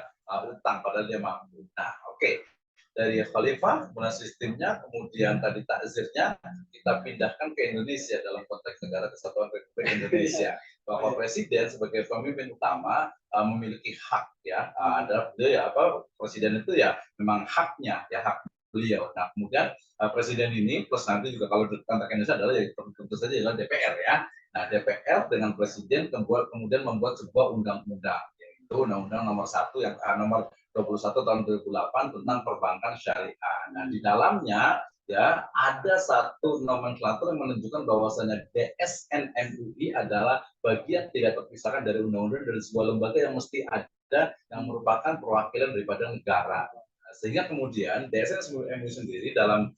utang padahal dia mampu. Nah, oke. Dari khalifah, kemudian sistemnya, kemudian tadi takzirnya kita pindahkan ke Indonesia dalam konteks Negara Kesatuan Republik Indonesia. Bahwa presiden sebagai pemimpin utama memiliki hak ya, ada ya presiden itu ya memang haknya ya hak beliau. Nah kemudian presiden ini plus nanti juga kalau konteks Indonesia adalah ya tentu saja adalah DPR ya. Nah DPR dengan presiden kemudian membuat sebuah undang-undang yaitu Undang-Undang Nomor 1 yang nomor 21 tahun 2008 tentang perbankan syariah. Nah di dalamnya ya ada satu nomenklatur yang menunjukkan bahwasanya DSN MUI adalah bagian tidak terpisahkan dari undang-undang dari sebuah lembaga yang mesti ada yang merupakan perwakilan daripada negara. Sehingga kemudian DSN MUI sendiri dalam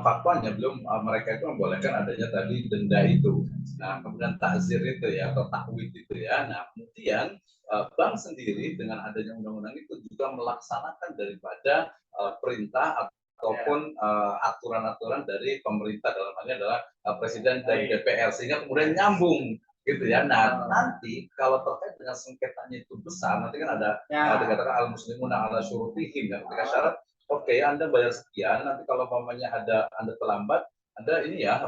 fatwanya belum mereka itu membolehkan adanya tadi denda itu. Nah kemudian takzir itu ya atau takwid itu ya. Nah kemudian bank sendiri dengan adanya undang-undang itu juga melaksanakan daripada perintah ataupun aturan-aturan dari pemerintah dalam hal ini adalah presiden dan DPR sehingga kemudian nyambung gitu ya. Nah nanti kalau terkait dengan sengketanya itu besar nanti kan ada dikatakan al muslimuna ala syurutihim ya ketika syarat oke, Anda bayar sekian nanti kalau umpamanya ada Anda terlambat Anda ini ya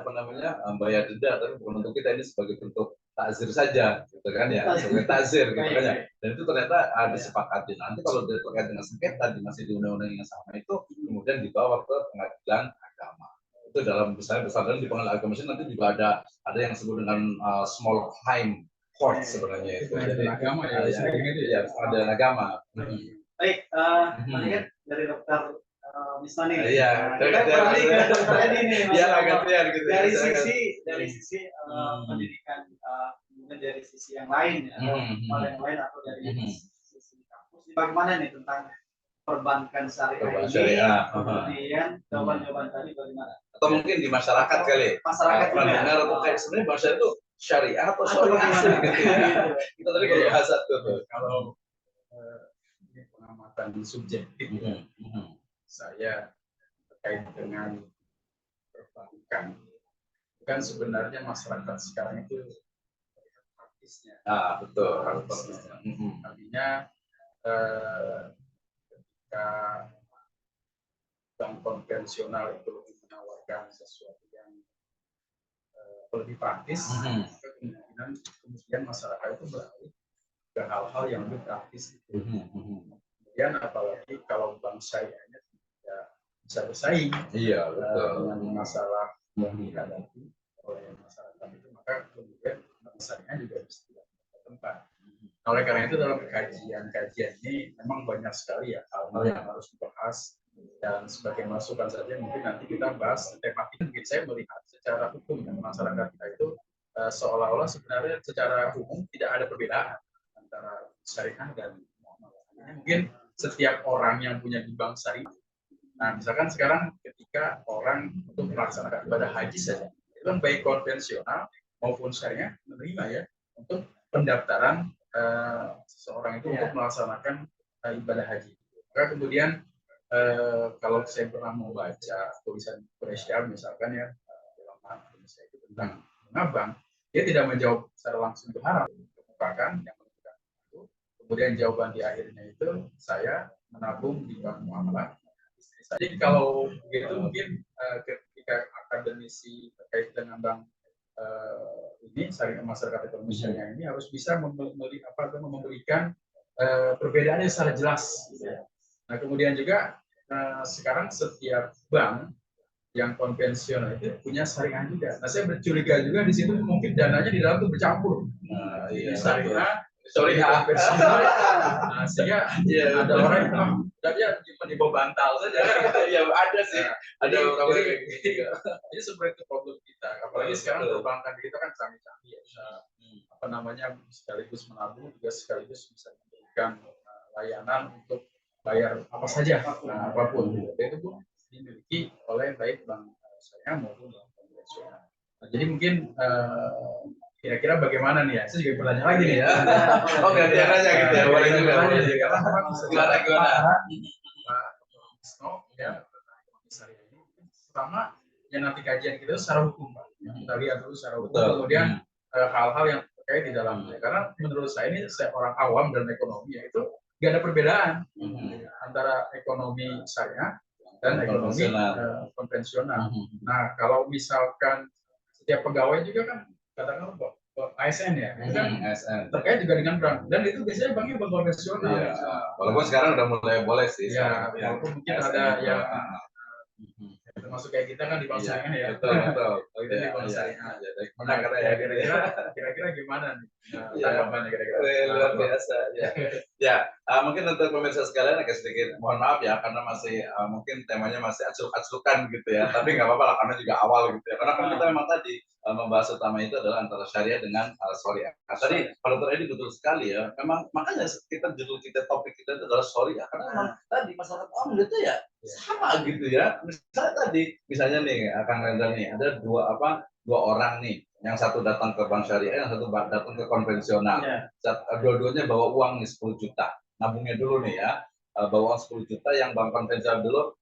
bayar denda tapi bukan untuk kita ini sebagai bentuk takzir saja, gitu kan ya, sebagai takzir, gitu kan ya. Dan itu ternyata disepakati. Nanti kalau terkait dengan sengketa masih di undang-undang yang sama itu, kemudian dibawa ke pengadilan agama. Itu dalam misalnya di pengadilan agama itu nanti juga ada yang disebut dengan small claim court sebenarnya itu. Jadi agama ya, ya pengadilan agama. Baik, tadi kan dari dokter Misna nih. Iya, kita beralih ke dokter Edi nih. Iya, gantian gitu. Dari sisi pendidikan, kemudian dari sisi yang lain, atau hal yang lain, atau dari sisi kampus. Bagaimana nih tentang perbankan syariah ini? Kemudian jawaban-jawaban tadi bagaimana? Atau mungkin di masyarakat kali. Masyarakat pendengar atau kayak sebenarnya bahasa itu syariah atau syariah gitu ya. Kita tadi kalau bahasa tuh. Kalau ini pengamatan subjektif saya terkait dengan perbankan, kan sebenarnya masyarakat sekarang itu praktisnya. Betul. Artinya ketika bank konvensional itu menawarkan sesuatu yang lebih praktis, kemungkinan kemudian masyarakat itu beralih ke hal-hal yang lebih praktis. Kemudian apalagi kalau bank syariahnya tidak bisa bersaing dengan masalah yang dihadapi oleh masyarakat itu, maka kemudian bank syariah juga bisa tidak tempat. Oleh karena itu dalam kajian ini memang banyak sekali ya hal-hal yang harus dibahas, dan sebagai masukan saja mungkin nanti kita bahas tematik. Mungkin saya melihat secara hukum dan masyarakat kita itu seolah-olah sebenarnya secara umum tidak ada perbedaan antara syariah dan muamalah. Mungkin setiap orang yang punya di bank syariah, nah misalkan sekarang ketika orang untuk melaksanakan ibadah haji saja, itu kan baik konvensional maupun syariah menerima ya untuk pendaftaran seseorang itu untuk melaksanakan ibadah haji. Maka kemudian kalau saya pernah membaca tulisan Quraisy misalkan ya dalam Indonesia itu tentang mengabang, dia tidak menjawab secara langsung itu haram, kemukakan yang menentukan itu. Kemudian jawaban di akhirnya itu saya menabung di bank muamalah. Jadi kalau begitu mungkin ketika akademisi terkait dengan bank ini syariah masyarakat Indonesia ini harus bisa memberikan perbedaannya secara jelas. Nah kemudian juga sekarang setiap bank yang konvensional itu punya syariah juga. Nah saya bercuriga juga di situ mungkin dananya di dalam itu bercampur. Syariah konvensional. Nah sehingga ada orang yang dia cuma di bawah bantal saja. Ya ada sih. Ada beberapa kayak gitu. Jadi sebenarnya itu problem kita. Apalagi sekarang perbankan kita kan canggih-canggih ya. Sekaligus menabung juga sekaligus bisa memberikan layanan untuk bayar apa saja, apapun. Itu pun dimiliki oleh baik bank syariah maupun bank konvensional. Nah, jadi mungkin kira-kira bagaimana nih ya? Saya juga bertanya lagi nih ya. Oh gantian aja gitu ya, boleh juga. Gimana? Ya, syariah ini pertama yang nanti kajian kita secara hukum, Pak. Kita lihat dulu secara hukum. Kemudian hal-hal yang terkait di dalamnya. Karena menurut saya ini orang awam dalam ekonomi ya itu nggak ada perbedaan antara ekonomi syariah dan ekonomi konvensional. Nah, kalau misalkan setiap pegawai juga kan katakanlah ASN ya, itu kan terkait juga dengan bank, dan itu biasanya banknya bank konvensional. Walaupun sekarang udah mulai boleh sih. Ya, walaupun mungkin ada yang termasuk kayak kita kan di bank syariah ya. Betul. Itu di bank syariah. Kira-kira gimana nih? Tanggapannya kira-kira. Luar biasa. Ya, mungkin untuk pemirsa sekalian agak sedikit mohon maaf ya karena masih mungkin temanya masih acluk-aclukan gitu ya. Tapi nggak apa-apa lah karena juga awal gitu ya. Karena kan kita memang tadi membahas utama itu adalah antara syariah dengan syariah. Nah, tadi Pak Dr. Edi betul sekali ya. Memang makanya judul kita, topik kita itu adalah syariah. Karena memang tadi masyarakat awam itu ya sama gitu ya. Misalnya nih Kang Rendra nih ada dua orang nih. Yang satu datang ke bank syariah, yang satu datang ke konvensional. Dua-duanya bawa uang nih 10 juta. Nabungnya dulu nih ya. Bawa uang 10 juta, yang bank konvensional dulu,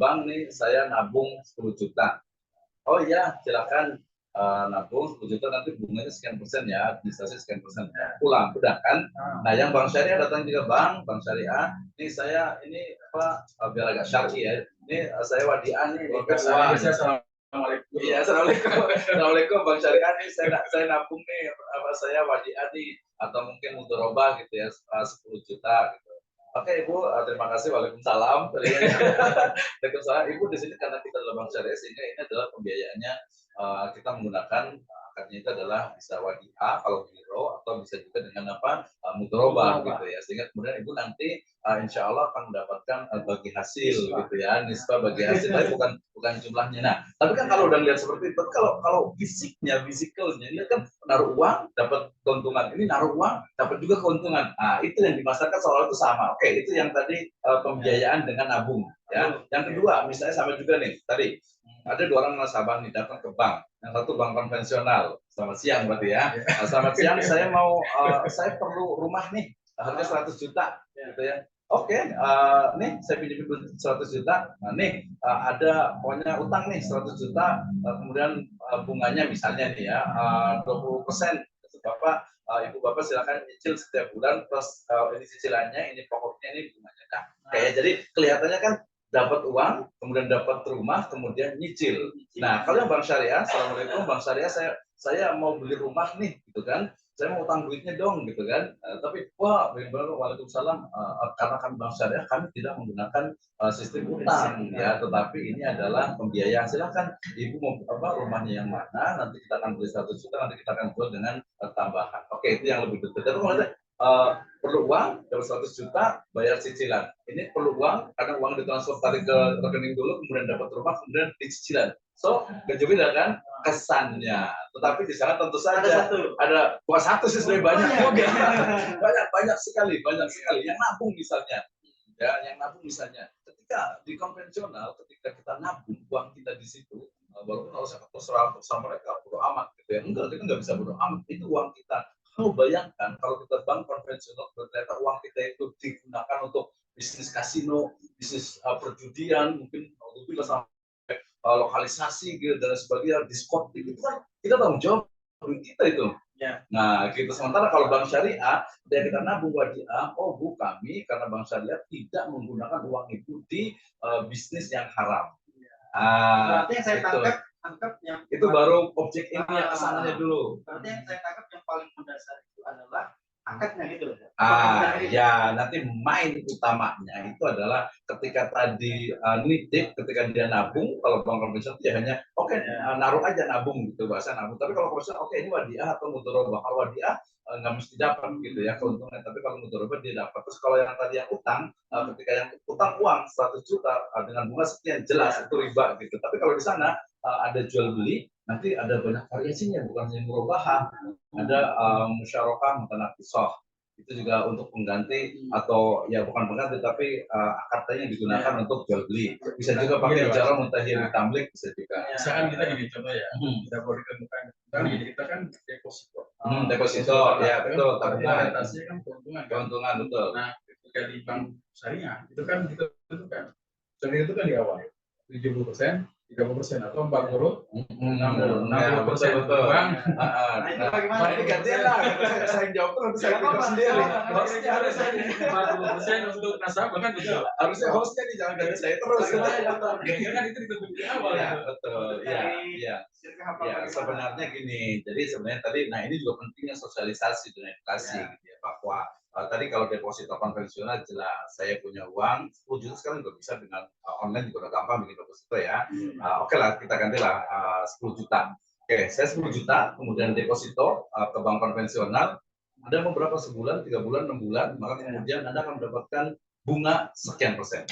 bang nih saya nabung 10 juta. Oh iya, silakan nabung 10 juta, nanti bunganya sekian persen ya, administrasi sekian persen. Pulang, udah kan? Nah, yang bank syariah datang juga bank syariah. Ini saya biar agak syar'i ya. Ini saya wadiah nih, Assalamualaikum. Iya, assalamualaikum. Assalamualaikum Bang Syariah nih, saya nabung nih, apa saya wadiah nih, atau mungkin mudharabah gitu ya, 10 juta gitu. Oke Ibu, terima kasih. Waalaikumsalam. Waalaikumsalam. Ibu di sini karena kita adalah Bank Syariah sehingga ini adalah pembiayaannya kita menggunakan akadnya itu adalah bisa wadiah kalau giro atau bisa juga dengan apa mudharabah gitu ya. Sehingga kemudian Ibu nanti insya Allah akan mendapatkan bagi hasil gitu ya, nisbah bagi hasil, tapi bukan jumlahnya. Nah, tapi kan kalau udah lihat seperti itu, kalau fisiknya, physicalnya, ini kan naruh uang dapat keuntungan, ini naruh uang dapat juga keuntungan. Nah, itu yang dimasarkan soal itu sama. Oke, itu yang tadi pembiayaan dengan nabung. Ya, yang kedua, misalnya sama juga nih tadi ada 2 orang nasabah nih datang ke bank. Yang satu bank konvensional. Selamat siang berarti ya. Selamat siang, saya perlu rumah nih harga 100 juta gitu ya. Oke, nih saya pinjam 100 juta. Nah, nih ada pokoknya utang nih 100 juta, kemudian bunganya misalnya nih ya 20%. Bapak, Ibu Bapak silakan nyicil setiap bulan plus ini cicilannya, ini pokoknya, ini bunganya. Nah, kayak jadi kelihatannya kan dapat uang, kemudian dapat rumah, kemudian nyicil. Nah, kalau yang Bank Syariah, Assalamualaikum Bank Syariah, saya mau beli rumah nih, gitu kan? Saya mau utang duitnya dong, gitu kan? Tapi wah, benar-benar Waalaikumsalam, karena kami Bank Syariah, kami tidak menggunakan sistem utang, ya, tetapi ini adalah pembiayaan. Silakan Ibu mau apa rumahnya yang mana, nanti kita akan beli 100 juta, nanti kita akan jual dengan tambahan. Oke, itu yang lebih detail. Tapi kalau perlu uang, dapat 100 juta, bayar cicilan. Ini perlu uang, karena uang ditransfer tadi ke rekening dulu, kemudian dapat rumah, kemudian dicicilan. So, beda kan kesannya. Tetapi di sana tentu saja ada bukan satu sih, sebenarnya banyak sekali yang nabung misalnya. Ya, yang nabung misalnya. Ketika di konvensional, ketika kita nabung uang kita di situ, walaupun kalau saya terserah mereka bodo amat gitu ya. Enggak, kita nggak bisa bodo amat. Itu uang kita. Kamu bayangkan kalau kita bank konvensional ternyata uang kita itu digunakan untuk bisnis kasino, bisnis perjudian, mungkin sampai lokalisasi gitu dan sebagainya, diskotik itu kan kita tanggung jawab duit kita itu. Ya. Nah, gitu. Sementara kalau bank syariah, dia kita nabung wadiah, oh Bu, kami karena bank syariah tidak menggunakan uang itu di bisnis yang haram. Berarti yang saya tangkap yang itu baru objek ini yang kesananya dulu. Berarti yang saya tangkap yang paling mendasar itu adalah akadnya gitu. Ya nanti main utamanya itu adalah ketika tadi nitip, ketika dia nabung, kalau bank konvensional dia hanya naruh aja nabung gitu bahasa nabung. Tapi kalau konvensional ini wadiah atau mudharabah. Kalau wadiah nggak mesti dapat gitu ya keuntungan. Tapi kalau mudharabah dia dapat. Terus kalau yang tadi yang utang, ketika yang utang uang 100 juta dengan bunga sekian, jelas itu riba gitu. Tapi kalau di sana ada jual beli, nanti ada banyak variasinya, bukan hanya murabahah, ada musyarakah mutanaqisah. Itu juga untuk pengganti atau ya bukan pengganti tapi akadnya digunakan untuk jual beli. Bisa juga pakai ijarah mutakhir tamlik, bisa juga. Misalkan kita gini contoh ya, kita boleh ditemukan kan kita kan deposito. Deposito, ya betul. Tabungan orientasinya kan keuntungan betul. Nah, ketika di bank syariah itu kan kita tentukan. Syariah itu kan di awal 70%, 30% atau 40, 60% betul. uang. Nah, ini gantian lah. Saya jawab terus, saya pikir sendiri. Hostnya harus 40% untuk nasabah kan betul. Harusnya hostnya nih, jangan ganti saya terus. Kan itu ditentukan di awal. Ya betul. Iya. Ya sebenarnya gini. Jadi sebenarnya tadi, nah ini juga pentingnya sosialisasi dan edukasi gitu ya, bahwa tadi kalau deposito konvensional jelas saya punya uang 10 juta sekarang juga bisa dengan online juga udah gampang bikin deposito ya. Oke lah kita gantilah 10 juta. Oke, saya 10 juta kemudian deposito ke bank konvensional. Ada beberapa sebulan, 3 bulan, 6 bulan, maka kemudian Anda akan mendapatkan bunga sekian persen.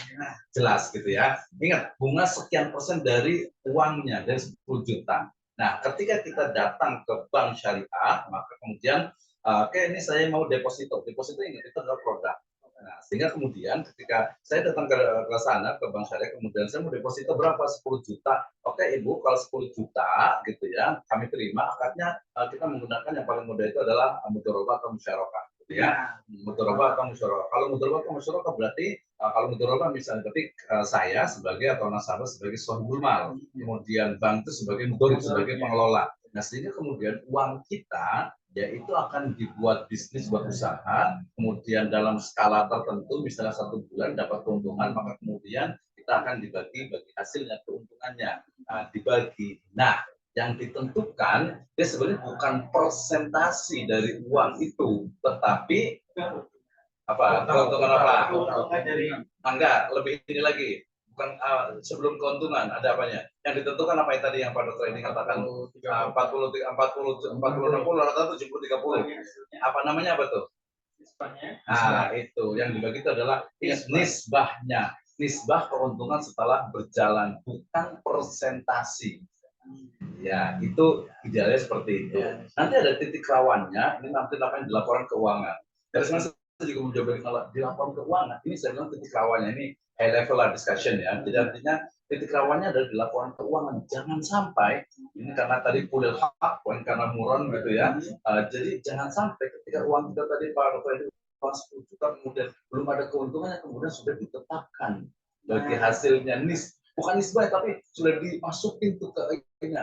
Jelas gitu ya. Ingat, bunga sekian persen dari uangnya, dari 10 juta. Nah, ketika kita datang ke bank syariah, maka kemudian oke, ini saya mau deposito. Deposito ingat itu adalah produk. Nah, sehingga kemudian ketika saya datang ke sana, ke bank syariah, kemudian saya mau deposito berapa? 10 juta. Oke, Ibu, kalau 10 juta gitu ya, kami terima, akadnya kita menggunakan yang paling mudah itu adalah mudharabah atau musyarakah. Gitu ya. Mudharabah atau musyarakah. Kalau mudharabah atau musyarakah berarti, kalau mudharabah misalnya ketik saya sebagai atau nasabah sebagai shahibul mal, kemudian bank itu sebagai mudharib, sebagai pengelola. Nah, sehingga kemudian uang kita yaitu akan dibuat bisnis, buat usaha, kemudian dalam skala tertentu, misalnya 1 bulan dapat keuntungan, maka kemudian kita kita akan dibagi hasilnya, keuntungannya, dibagi. Nah, yang ditentukan dia sebenarnya bukan persentasi dari uang itu, tetapi apa? Keuntungan apa? Keuntungan dari Enggak, lebih ini lagi. Bukan sebelum keuntungan ada apanya? Yang ditentukan apa yang tadi yang Pak Dokter ini katakan 40 60 rata 70 30. Apa namanya apa tuh? Nah, itu yang dibagi itu adalah nisbahnya. Nisbah keuntungan setelah berjalan, bukan persentasi. Ya, itu idealnya seperti itu. Nanti ada titik rawannya, ini nanti apa yang di laporan keuangan. Dari sana saya juga mencoba kalau di laporan keuangan, ini saya bilang titik rawannya, ini high level discussion ya. Jadi artinya titik rawannya adalah di laporan keuangan. Jangan sampai, ini karena tadi pulil hak, poin karena muron gitu ya. Jadi jangan sampai ketika uang kita tadi Pak Dokter itu 10 juta, kemudian belum ada keuntungannya, kemudian sudah ditetapkan bagi hasilnya bukan nisbah tapi sudah dimasukin tuh ke ini.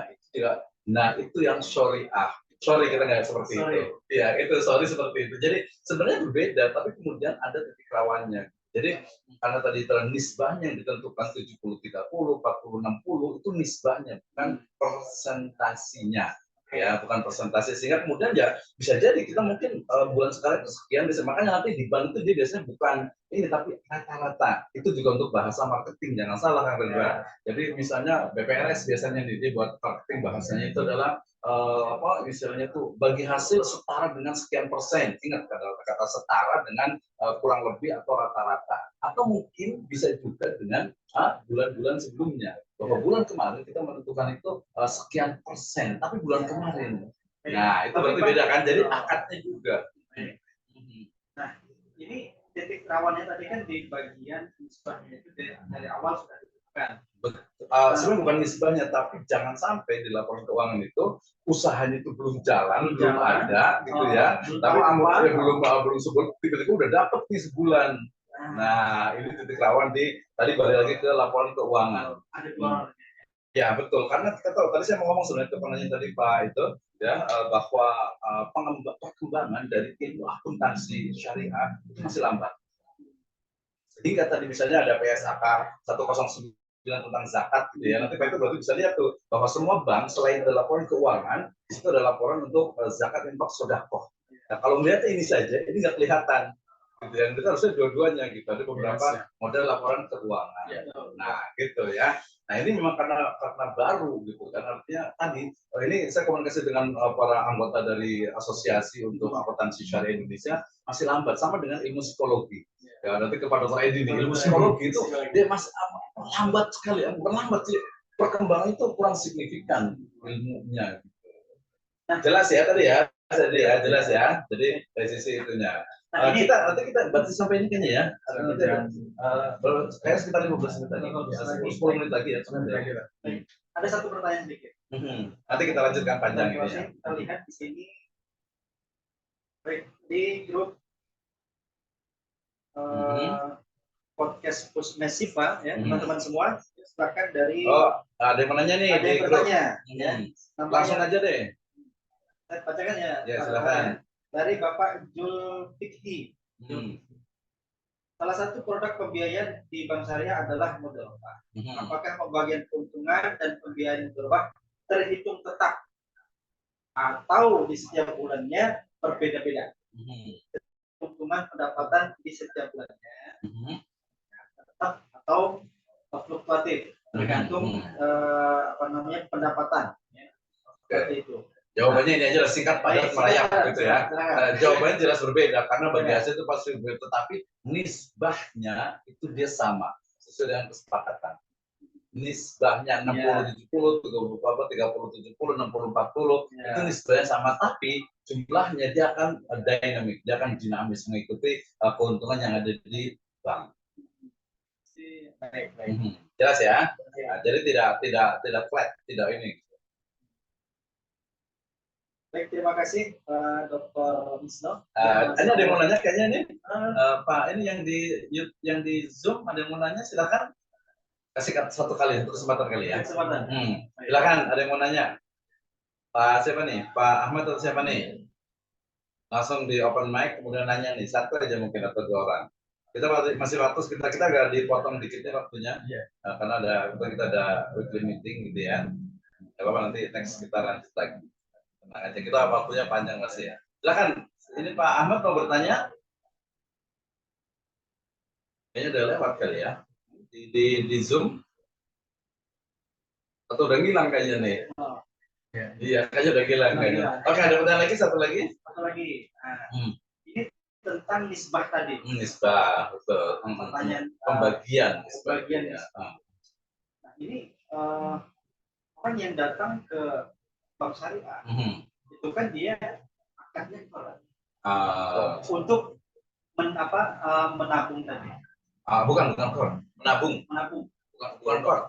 Nah, itu yang syariah. Sorry kita nggak seperti itu. Ya, itu sorry seperti itu. Jadi sebenarnya berbeda, tapi kemudian ada titik rawannya. Jadi karena tadi nisbahnya yang ditentukan 70-30, 40-60 itu nisbahnya, bukan persentasinya. Ya, bukan persentase, sehingga kemudian ya bisa jadi kita mungkin bulan sekarang itu sekian, makanya nanti di bank itu dia biasanya bukan ini tapi rata-rata. Itu juga untuk bahasa marketing, jangan salah Kang Rendra. Jadi misalnya BPRS biasanya dia buat marketing bahasanya itu adalah apa istilahnya tuh bagi hasil setara dengan sekian persen. Ingat kata setara dengan kurang lebih atau rata-rata. Atau mungkin bisa juga dengan bulan-bulan sebelumnya. Bahwa bulan kemarin kita menentukan itu sekian persen, tapi bulan kemarin. Nah, itu berarti beda kan? Jadi akadnya juga. Nah, ini titik rawannya tadi kan di bagian nisbahnya itu dari awal sudah ditentukan. Sebenarnya bukan nisbahnya, tapi jangan sampai di laporan keuangan itu usahanya itu belum jalan, belum ada, gitu ya. Tapi kemudian belum sebulan, tiba-tiba udah dapet nih sebulan. Nah, ini titik rawan di tadi balik lagi ke laporan keuangan. Ya betul, karena kita tahu tadi saya mau ngomong sebenarnya ke penanya tadi Pak itu ya bahwa perkembangan dari ilmu akuntansi syariah itu masih lambat. Sehingga tadi misalnya ada PSAK 109 tentang zakat gitu ya, nanti Pak itu berarti bisa lihat tuh bahwa semua bank selain ada laporan keuangan, di situ ada laporan untuk zakat infak sedekah. Nah kalau melihat ini saja, ini nggak kelihatan. Gitu ya. Kita harusnya dua-duanya gitu. Ada beberapa model laporan keuangan. Nah, gitu ya. Nah, ini memang karena baru gitu kan. Artinya tadi ini saya komunikasi dengan para anggota dari Asosiasi untuk Akuntansi Syariah Indonesia masih lambat sama dengan ilmu psikologi. Ya, nanti kepada Dr. Edi nih, ilmu psikologi itu dia masih lambat sekali. Bukan lambat sih, perkembangan itu kurang signifikan ilmunya. Nah, jelas ya tadi ya. Jelas ya. Jadi dari sisi itunya. Nanti kita batas sampai ini kayaknya ya. Kayak sekitar 15 menit lagi. 10 menit lagi ya. Ada satu pertanyaan sedikit. Nanti kita lanjutkan panjang ini ya. Kita lihat di sini. Baik, di grup podcast Pusmesiva ya, teman-teman semua. Silakan dari ada yang menanya nih ada yang bertanya ya. Langsung aja deh. Saya bacakan ya. Ya, silakan. Dari Bapak Jul Fikhi. Salah satu produk pembiayaan di Bank Syariah adalah modal Pak. Apakah pembagian keuntungan dan pembiayaan modal terhitung tetap atau di setiap bulannya berbeda-beda? Keuntungan pendapatan di setiap bulannya tetap atau fluktuatif tergantung pendapatan. Ya. Seperti itu. Jawabannya ini aja singkat padat merayap gitu ya. Jawabannya jelas berbeda karena bagi hasil itu pasti berbeda, tetapi nisbahnya itu dia sama sesuai dengan kesepakatan. Nisbahnya 60-70, 30-70, 60-40 itu nisbahnya sama, tapi jumlahnya dia akan dynamic, dia akan dinamis mengikuti keuntungan yang ada di bank. Jelas ya? Nah, jadi tidak flat, tidak ini. Baik, terima kasih Pak Dr. Wisno. Ini ada yang mau nanya kayaknya nih, Pak. Ini yang di Zoom ada yang mau nanya, silakan kasih satu kali untuk kesempatan kali ya. Kesempatan. Silakan, ada yang mau nanya. Pak siapa nih? Pak Ahmad atau siapa nih? Langsung di open mic kemudian nanya nih, satu aja mungkin atau dua orang. kita masih waktu kita agak dipotong dikit ya waktunya. Iya. Karena kita ada weekly meeting gitu ya. Kalau nanti next kita lanjut lagi. Tenang aja, kita waktunya panjang masih ya. Silakan, ini Pak Ahmad mau bertanya? Kayaknya udah lewat kali ya di Zoom atau udah ngilang kayaknya nih. Oh. Iya, kayaknya udah ngilang kayaknya. Oke, ada pertanyaan lagi, satu lagi. Nah, ini tentang nisbah tadi. Nisbah, betul. Pertanyaan Pembagian. pembagian Ya. Nah, ini orang yang datang ke bank syariah itu kan dia akadnya untuk menabung tadi. Bukan kor, menabung. Bukan kor.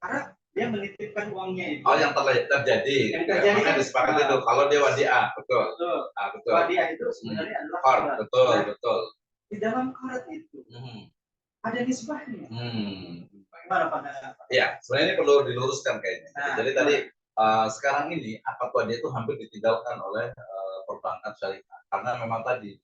Karena dia menitipkan uangnya itu. Oh, yang terjadi. Yang terjadi kan disepakati itu. Kalau dia wadiah, betul. Betul. Wadiah itu sebenarnya adalah kor, betul, nah, betul. Di dalam korat itu ada nisbahnya. Bagaimana pandangan? Ya, sebenarnya ini perlu diluruskan kayaknya. Jadi tadi sekarang ini akad wadiah itu hampir ditinggalkan oleh perbankan syariah. Karena memang tadi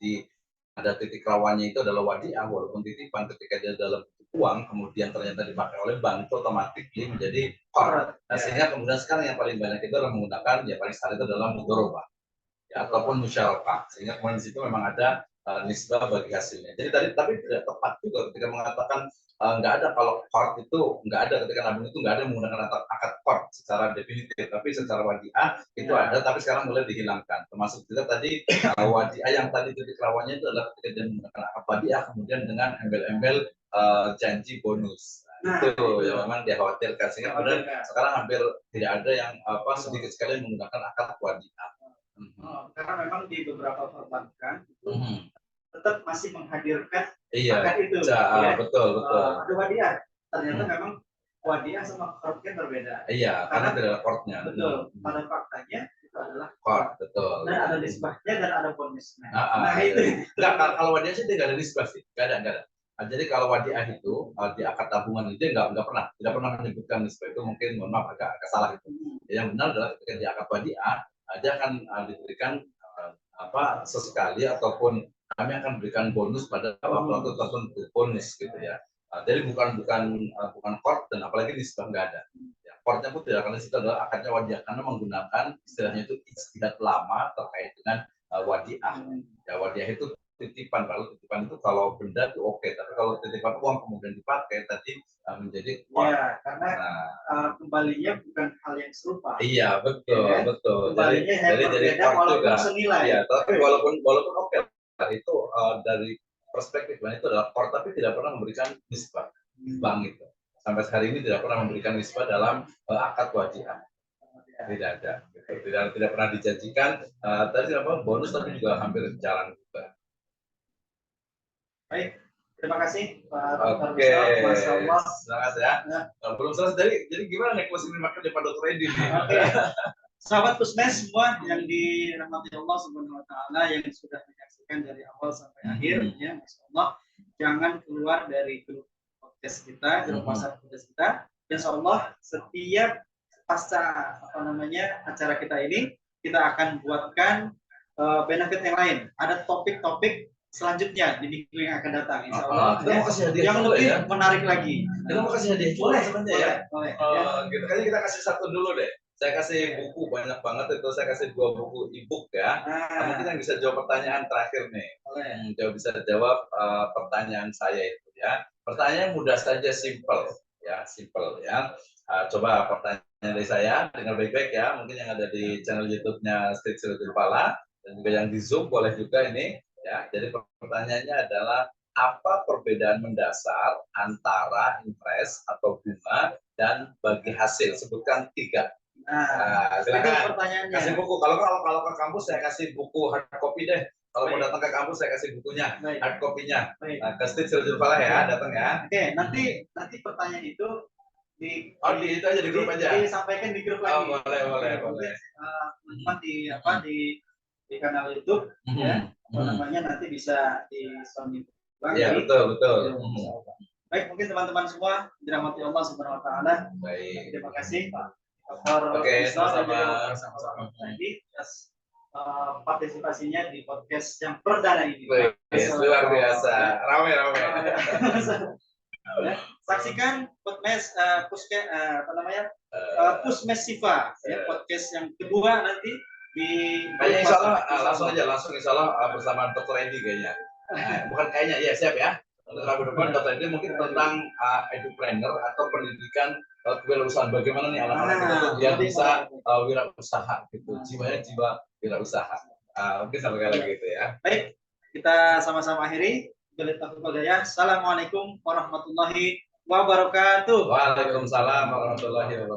ada titik rawannya itu adalah wadiah, walaupun titipan ketika dia dalam uang kemudian ternyata dipakai oleh bank itu otomatis menjadi kor. Nah, sehingga kemudian sekarang yang paling banyak itu adalah menggunakan paling sekali itu adalah mudharabah ya, ataupun musyarakah. Sehingga kemudian di situ memang ada nisbah bagi hasilnya. Jadi tadi tapi tidak tepat juga ketika mengatakan nggak ada kalau kor itu nggak ada ketika nabung itu nggak ada menggunakan akad kor secara definitif, tapi secara wadiah itu ada, tapi sekarang mulai dihilangkan. Termasuk juga tadi wadiah yang tadi titik rawannya itu adalah ketika dia menggunakan akad wadiah kemudian dengan embel-embel janji bonus. Itu yang memang dikhawatirkan, sehingga kemudian sekarang hampir tidak ada yang sedikit sekali menggunakan akad wadiah. Karena memang di beberapa perbankan itu tetap masih menghadirkan akad itu. Betul. Ada wadiah. Ternyata memang wadiah sama kortnya berbeda. Iya, karena tidak ada kortnya. Betul. Pada faktanya itu adalah kort, betul. Dan ada nisbahnya dan ada bonusnya. Itu. Enggak, kalau wadiah sih tidak ada nisbah sih. Enggak ada. Jadi kalau wadiah itu di akad tabungan itu tidak pernah menyebutkan nisbah. Itu mungkin mohon maaf agak salah itu. Yang benar adalah ketika di akad wadiah dia akan diberikan sesekali ataupun kami akan berikan bonus pada waktu tertentu, bonus gitu ya. Jadi bukan kort dan apalagi nisbah nggak ada. Ya, kortnya pun tidak, karena itu adalah akadnya wadiah karena menggunakan istilahnya itu ijtihad lama terkait dengan wadiah. Ya, wadiah itu titipan. Kalau titipan itu kalau benda itu oke, tapi kalau titipan uang kemudian dipakai tadi menjadi kort. Ya, karena kembalinya bukan hal yang serupa. Iya, betul. Kembalinya jadi kort juga. Senilai. Iya, tapi walaupun oke, itu dari perspektif itu adalah kort, tapi tidak pernah memberikan nisbah. Bank itu sampai hari ini tidak pernah memberikan nisbah dalam akad wadiah. Tidak ada. Tidak pernah dijanjikan tadi bonus, tapi juga hampir jarang juga. Baik, terima kasih Pak. Oke, semangat ya. Belum selesai, jadi gimana nih closing remark dari Pak Dr. Edi? Oke. Sahabat Kusmes semua yang dirahmati Allah Subhanahu wa taala, yang sudah menyaksikan dari awal sampai akhir ya, Masya Allah, jangan keluar dari grup podcast kita, grup WhatsApp podcast kita. Insya Allah setiap pasca acara kita ini kita akan buatkan benefit yang lain. Ada topik-topik selanjutnya di minggu yang akan datang, Insya Allah. Kita mau kasih hadiah yang lebih menarik lagi. Kita mau kasih hadiah juga sebenarnya ya. Boleh. Gitu kayaknya kita kasih satu dulu deh. Saya kasih buku banyak banget itu. Saya kasih 2 buku e-book ya. Mungkin yang bisa jawab pertanyaan terakhir nih. Bisa jawab pertanyaan saya itu ya. Pertanyaan mudah saja, simple ya. Coba pertanyaan dari saya dengar baik-baik ya. Mungkin yang ada di channel YouTube-nya Street Silatul Fala dan juga yang di Zoom boleh juga ini. Ya, jadi pertanyaannya adalah apa perbedaan mendasar antara interest atau bunga dan bagi hasil? Sebutkan 3. Silakan pertanyaannya. Kasih buku. Kalau ke kampus saya kasih buku hard copy deh. Kalau mau datang ke kampus saya kasih bukunya, hard copy-nya. Ke Street Silatul Fala ya, datang ya. Oke, nanti pertanyaan itu itu aja di grup aja. Disampaikan di grup lagi. Boleh. Teman-teman di kanal YouTube ya. Nanti bisa di Sony. Iya, betul. Baik, mungkin teman-teman semua dirahmati Allah Subhanahu wa taala. Baik. Terima kasih Pak. Oke, sama-sama. Jadi partisipasinya di podcast yang perdana ini. Luar biasa. Rame. nantikan podcast Pusmes Siva ya, podcast yang kedua nanti di Kayaknya insya Allah langsung insya Allah bersama Dr. Edi kayaknya. Bukan kayaknya, ya siap ya. Untuk Rabu depan Dr. Edi mungkin tentang edupreneur atau pendidikan kewirausahaan. Bagaimana nih anak-anak kita tuh biar bisa wirausaha gitu. Jiwanya jiwa wirausaha. Mungkin sampai kali gitu ya. Baik, kita sama-sama akhiri. Assalamualaikum warahmatullahi wabarakatuh. Waalaikumsalam warahmatullahi wabarakatuh.